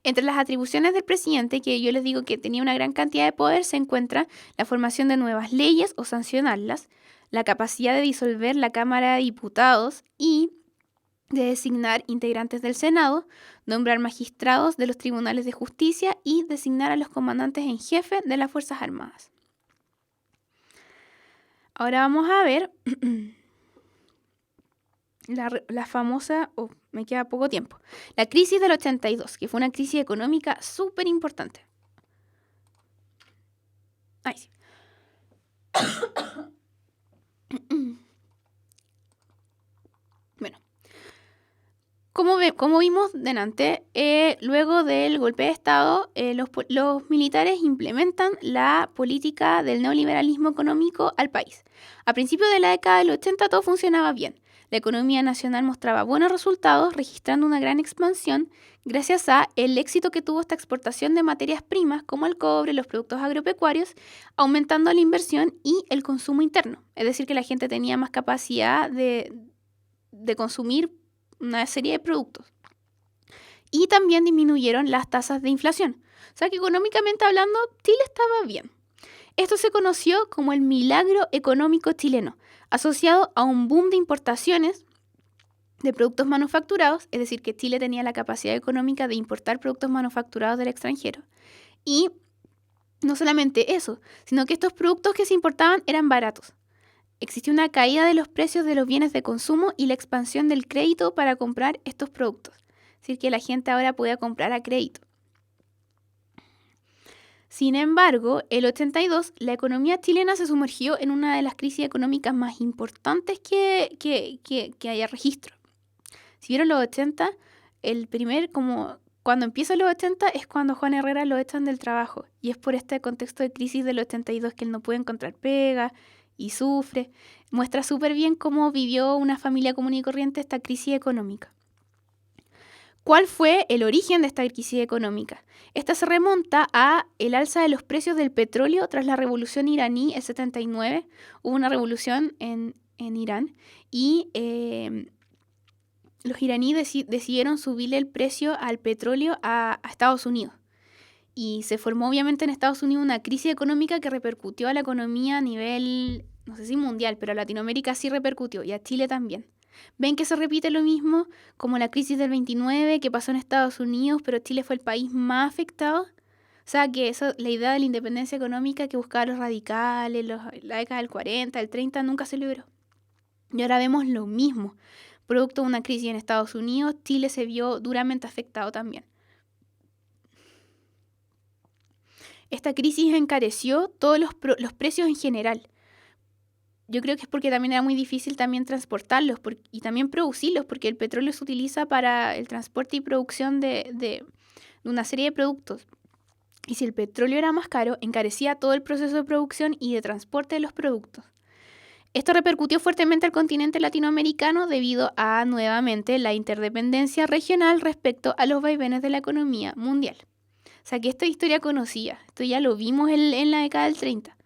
Entre las atribuciones del presidente, que yo les digo que tenía una gran cantidad de poder, se encuentra la formación de nuevas leyes o sancionarlas, la capacidad de disolver la Cámara de Diputados y de designar integrantes del Senado, nombrar magistrados de los tribunales de justicia y designar a los comandantes en jefe de las Fuerzas Armadas. Ahora vamos a ver la famosa, me queda poco tiempo, la crisis del 82, que fue una crisis económica súper importante. Ay, sí. Bueno, como vimos delante, luego del golpe de Estado, los militares implementan la política del neoliberalismo económico al país. A principios de la década del 80 todo funcionaba bien. La economía nacional mostraba buenos resultados, registrando una gran expansión gracias a el éxito que tuvo esta exportación de materias primas como el cobre, los productos agropecuarios, aumentando la inversión y el consumo interno. Es decir, que la gente tenía más capacidad de consumir una serie de productos. Y también disminuyeron las tasas de inflación. O sea que económicamente hablando, Chile estaba bien. Esto se conoció como el milagro económico chileno, asociado a un boom de importaciones de productos manufacturados, es decir, que Chile tenía la capacidad económica de importar productos manufacturados del extranjero. Y no solamente eso, sino que estos productos que se importaban eran baratos. Existió una caída de los precios de los bienes de consumo y la expansión del crédito para comprar estos productos. Es decir, que la gente ahora podía comprar a crédito. Sin embargo, el 82, la economía chilena se sumergió en una de las crisis económicas más importantes que haya registro. Si vieron los 80, cuando empiezan los 80 es cuando Juan Herrera lo echan del trabajo. Y es por este contexto de crisis del 82 que él no puede encontrar pega y sufre. Muestra súper bien cómo vivió una familia común y corriente esta crisis económica. ¿Cuál fue el origen de esta crisis económica? Esta se remonta a el alza de los precios del petróleo tras la revolución iraní, el 79. Hubo una revolución en Irán y los iraníes decidieron subirle el precio al petróleo a Estados Unidos. Y se formó obviamente en Estados Unidos una crisis económica que repercutió a la economía a nivel, no sé si mundial, pero a Latinoamérica sí repercutió y a Chile también. Ven que se repite lo mismo como la crisis del 29 que pasó en Estados Unidos, pero Chile fue el país más afectado. O sea, que la idea de la independencia económica que buscaban los radicales, la década del 40, del 30, nunca se logró. Y ahora vemos lo mismo. Producto de una crisis en Estados Unidos, Chile se vio duramente afectado también. Esta crisis encareció todos los precios en general. Yo creo que es porque también era muy difícil también transportarlos y también producirlos, porque el petróleo se utiliza para el transporte y producción de una serie de productos. Y si el petróleo era más caro, encarecía todo el proceso de producción y de transporte de los productos. Esto repercutió fuertemente al continente latinoamericano debido a, nuevamente, la interdependencia regional respecto a los vaivenes de la economía mundial. O sea, que esta historia conocida, esto ya lo vimos en la década del 30.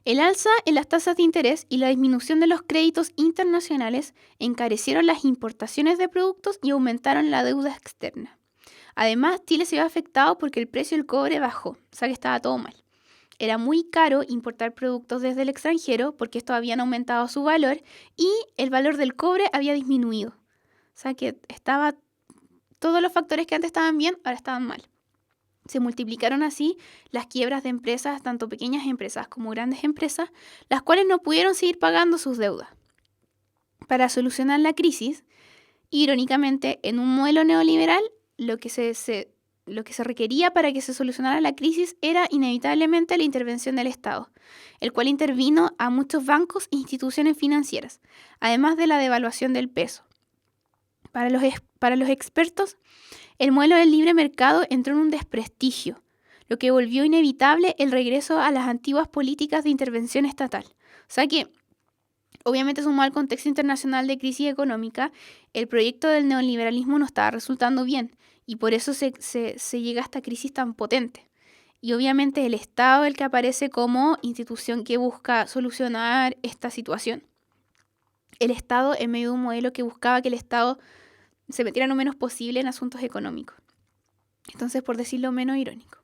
El alza en las tasas de interés y la disminución de los créditos internacionales encarecieron las importaciones de productos y aumentaron la deuda externa. Además, Chile se vio afectado porque el precio del cobre bajó, o sea que estaba todo mal. Era muy caro importar productos desde el extranjero porque estos habían aumentado su valor y el valor del cobre había disminuido. O sea que todos los factores que antes estaban bien, ahora estaban mal. Se multiplicaron así las quiebras de empresas, tanto pequeñas empresas como grandes empresas, las cuales no pudieron seguir pagando sus deudas. Para solucionar la crisis, irónicamente, en un modelo neoliberal, lo que se requería para que se solucionara la crisis era inevitablemente la intervención del Estado, el cual intervino a muchos bancos e instituciones financieras, además de la devaluación del peso. Para los expertos, el modelo del libre mercado entró en un desprestigio, lo que volvió inevitable el regreso a las antiguas políticas de intervención estatal. O sea que, obviamente sumado al contexto internacional de crisis económica, el proyecto del neoliberalismo no estaba resultando bien y por eso se llega a esta crisis tan potente. Y obviamente el Estado es el que aparece como institución que busca solucionar esta situación. El Estado en medio de un modelo que buscaba que el Estado se metiera lo menos posible en asuntos económicos. Entonces, por decirlo menos irónico.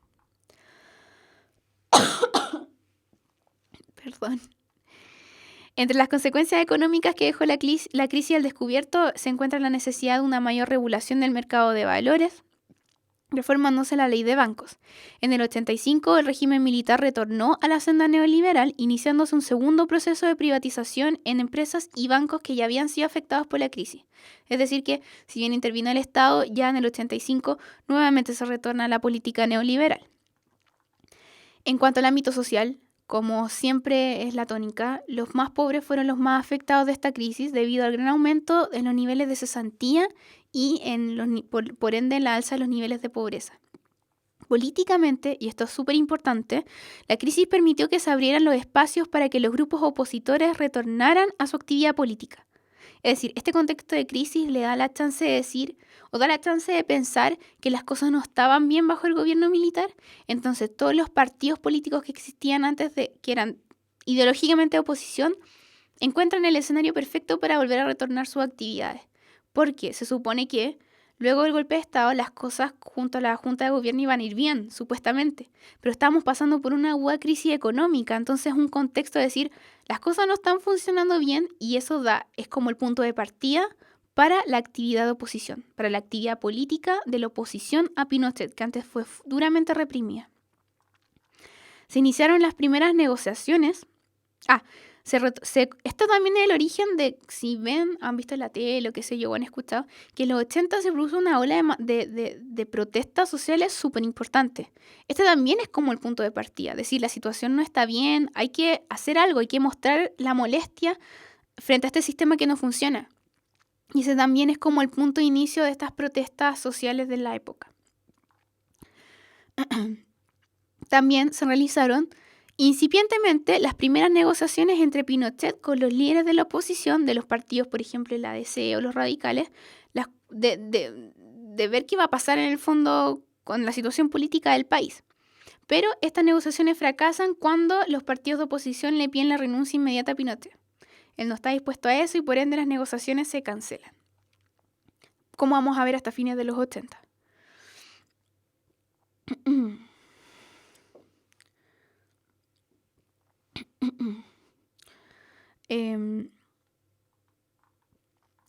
Perdón. Entre las consecuencias económicas que dejó la crisis al descubierto se encuentra la necesidad de una mayor regulación del mercado de valores, reformándose la ley de bancos. En el 85, el régimen militar retornó a la senda neoliberal, iniciándose un segundo proceso de privatización en empresas y bancos que ya habían sido afectados por la crisis. Es decir que, si bien intervino el Estado, ya en el 85 nuevamente se retorna a la política neoliberal. En cuanto al ámbito social, como siempre es la tónica, los más pobres fueron los más afectados de esta crisis debido al gran aumento en los niveles de cesantía y por ende en la alza de los niveles de pobreza. Políticamente, y esto es súper importante, la crisis permitió que se abrieran los espacios para que los grupos opositores retornaran a su actividad política. Es decir, este contexto de crisis le da la chance de decir, o da la chance de pensar que las cosas no estaban bien bajo el gobierno militar. Entonces, todos los partidos políticos que existían antes que eran ideológicamente de oposición, encuentran el escenario perfecto para volver a retornar sus actividades. Porque se supone que Luego del golpe de Estado, las cosas junto a la Junta de Gobierno iban a ir bien, supuestamente, pero estábamos pasando por una aguda crisis económica, entonces un contexto de decir, las cosas no están funcionando bien y eso es como el punto de partida para la actividad de oposición, para la actividad política de la oposición a Pinochet, que antes fue duramente reprimida. Se iniciaron las primeras negociaciones. Esto también es el origen de, si ven, han visto en la tele, lo que sé yo, o han escuchado, que en los 80 se produjo una ola de protestas sociales súper importante. Este también es como el punto de partida, es decir, la situación no está bien, hay que hacer algo, hay que mostrar la molestia frente a este sistema que no funciona. Y ese también es como el punto de inicio de estas protestas sociales de la época. También se realizaron incipientemente las primeras negociaciones entre Pinochet con los líderes de la oposición, de los partidos, por ejemplo, el ADC o los radicales, de ver qué iba a pasar en el fondo con la situación política del país. Pero estas negociaciones fracasan cuando los partidos de oposición le piden la renuncia inmediata a Pinochet. Él no está dispuesto a eso y por ende las negociaciones se cancelan. Como vamos a ver hasta fines de los 80.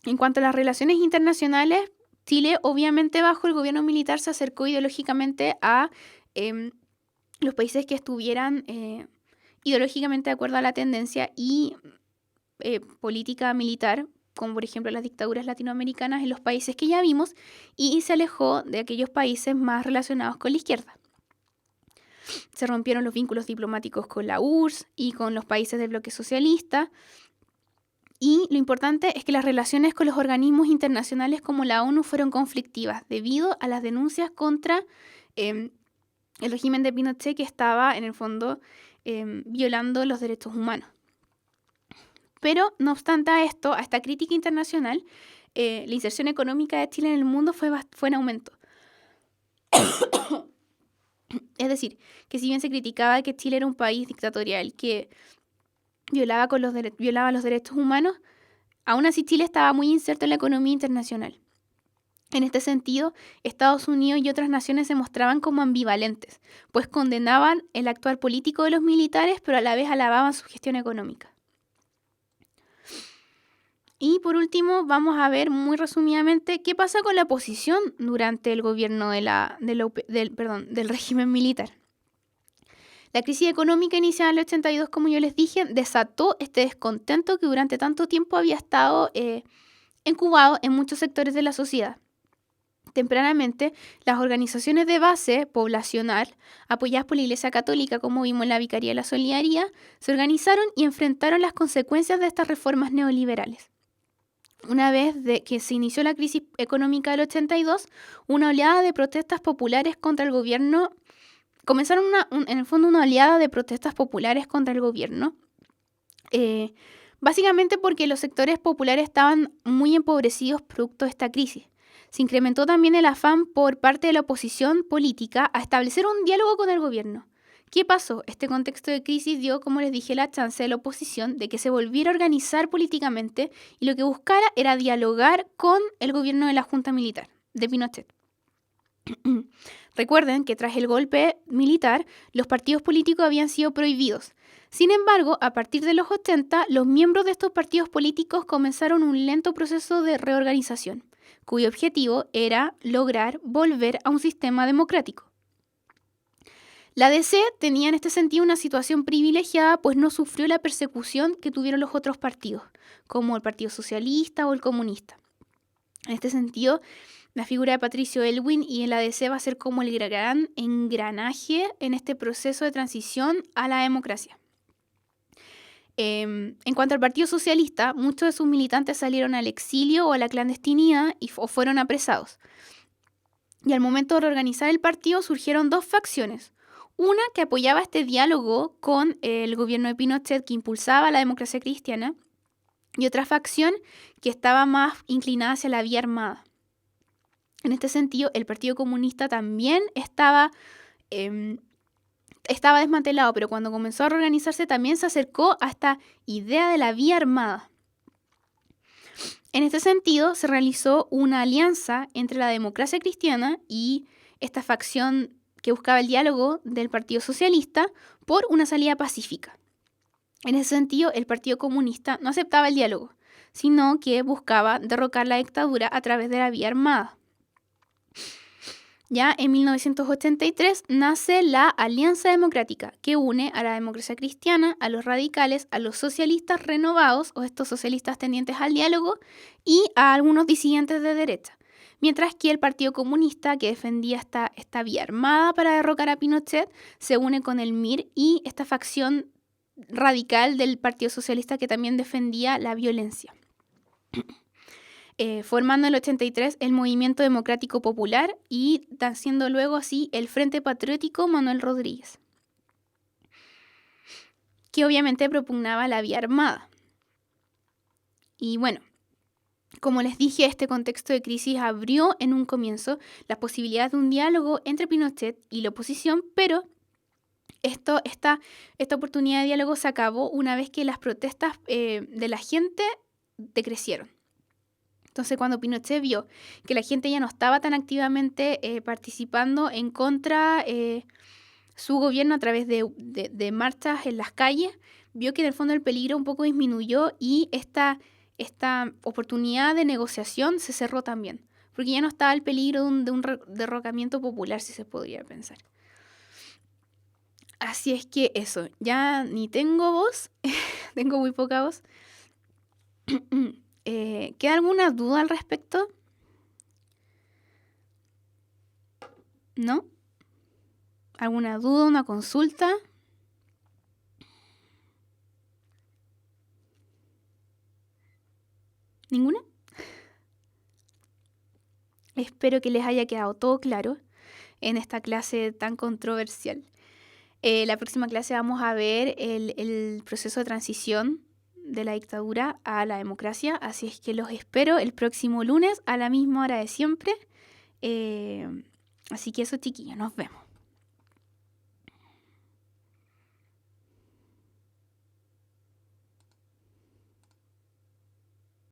En cuanto a las relaciones internacionales, Chile, obviamente bajo el gobierno militar, se acercó ideológicamente a los países que estuvieran ideológicamente de acuerdo a la tendencia y política militar, como por ejemplo las dictaduras latinoamericanas en los países que ya vimos, y se alejó de aquellos países más relacionados con la izquierda. Se rompieron los vínculos diplomáticos con la URSS y con los países del bloque socialista. Y lo importante es que las relaciones con los organismos internacionales como la ONU fueron conflictivas debido a las denuncias contra el régimen de Pinochet, que estaba en el fondo violando los derechos humanos. Pero no obstante a esto, a esta crítica internacional, la inserción económica de Chile en el mundo fue en aumento. Es decir, que si bien se criticaba que Chile era un país dictatorial que violaba los derechos humanos, aún así Chile estaba muy inserto en la economía internacional. En este sentido, Estados Unidos y otras naciones se mostraban como ambivalentes, pues condenaban el actuar político de los militares, pero a la vez alababan su gestión económica. Y por último, vamos a ver muy resumidamente qué pasa con la oposición durante el gobierno del régimen militar. La crisis económica iniciada en el 82, como yo les dije, desató este descontento que durante tanto tiempo había estado incubado en muchos sectores de la sociedad. Tempranamente, las organizaciones de base poblacional, apoyadas por la Iglesia Católica, como vimos en la Vicaría de la Solidaridad, se organizaron y enfrentaron las consecuencias de estas reformas neoliberales. Una vez que se inició la crisis económica del 82, una oleada de protestas populares contra el gobierno, comenzaron en el fondo una oleada de protestas populares contra el gobierno, básicamente porque los sectores populares estaban muy empobrecidos producto de esta crisis. Se incrementó también el afán por parte de la oposición política a establecer un diálogo con el gobierno. ¿Qué pasó? Este contexto de crisis dio, como les dije, la chance de la oposición de que se volviera a organizar políticamente y lo que buscara era dialogar con el gobierno de la Junta Militar, de Pinochet. Recuerden que tras el golpe militar, los partidos políticos habían sido prohibidos. Sin embargo, a partir de los 80, los miembros de estos partidos políticos comenzaron un lento proceso de reorganización, cuyo objetivo era lograr volver a un sistema democrático. La DC tenía en este sentido una situación privilegiada, pues no sufrió la persecución que tuvieron los otros partidos, como el Partido Socialista o el Comunista. En este sentido, la figura de Patricio Aylwin y el ADC va a ser como el gran engranaje en este proceso de transición a la democracia. En cuanto al Partido Socialista, muchos de sus militantes salieron al exilio o a la clandestinidad o fueron apresados. Y al momento de reorganizar el partido surgieron dos facciones. Una que apoyaba este diálogo con el gobierno de Pinochet, que impulsaba la democracia cristiana, y otra facción que estaba más inclinada hacia la vía armada. En este sentido, el Partido Comunista también estaba desmantelado, pero cuando comenzó a reorganizarse también se acercó a esta idea de la vía armada. En este sentido, se realizó una alianza entre la democracia cristiana y esta facción que buscaba el diálogo del Partido Socialista por una salida pacífica. En ese sentido, el Partido Comunista no aceptaba el diálogo, sino que buscaba derrocar la dictadura a través de la vía armada. Ya en 1983 nace la Alianza Democrática, que une a la democracia cristiana, a los radicales, a los socialistas renovados, o estos socialistas tendientes al diálogo, y a algunos disidentes de derecha. Mientras que el Partido Comunista, que defendía esta vía armada para derrocar a Pinochet, se une con el MIR y esta facción radical del Partido Socialista que también defendía la violencia. Formando en el 83 el Movimiento Democrático Popular y haciendo luego así el Frente Patriótico Manuel Rodríguez, que obviamente propugnaba la vía armada. Y bueno, como les dije, este contexto de crisis abrió en un comienzo la posibilidad de un diálogo entre Pinochet y la oposición, pero esta oportunidad de diálogo se acabó una vez que las protestas de la gente decrecieron. Entonces, cuando Pinochet vio que la gente ya no estaba tan activamente participando en contra su gobierno a través de marchas en las calles, vio que en el fondo el peligro un poco disminuyó y esta oportunidad de negociación se cerró también, porque ya no estaba el peligro de un derrocamiento popular, si se podría pensar. Así es que eso, ya ni tengo voz, tengo muy poca voz. ¿Queda alguna duda al respecto? ¿No? ¿Alguna duda, una consulta? ¿Ninguna? Espero que les haya quedado todo claro en esta clase tan controversial. La próxima clase vamos a ver el proceso de transición de la dictadura a la democracia, así es que los espero el próximo lunes a la misma hora de siempre. Así que eso, chiquillos, nos vemos.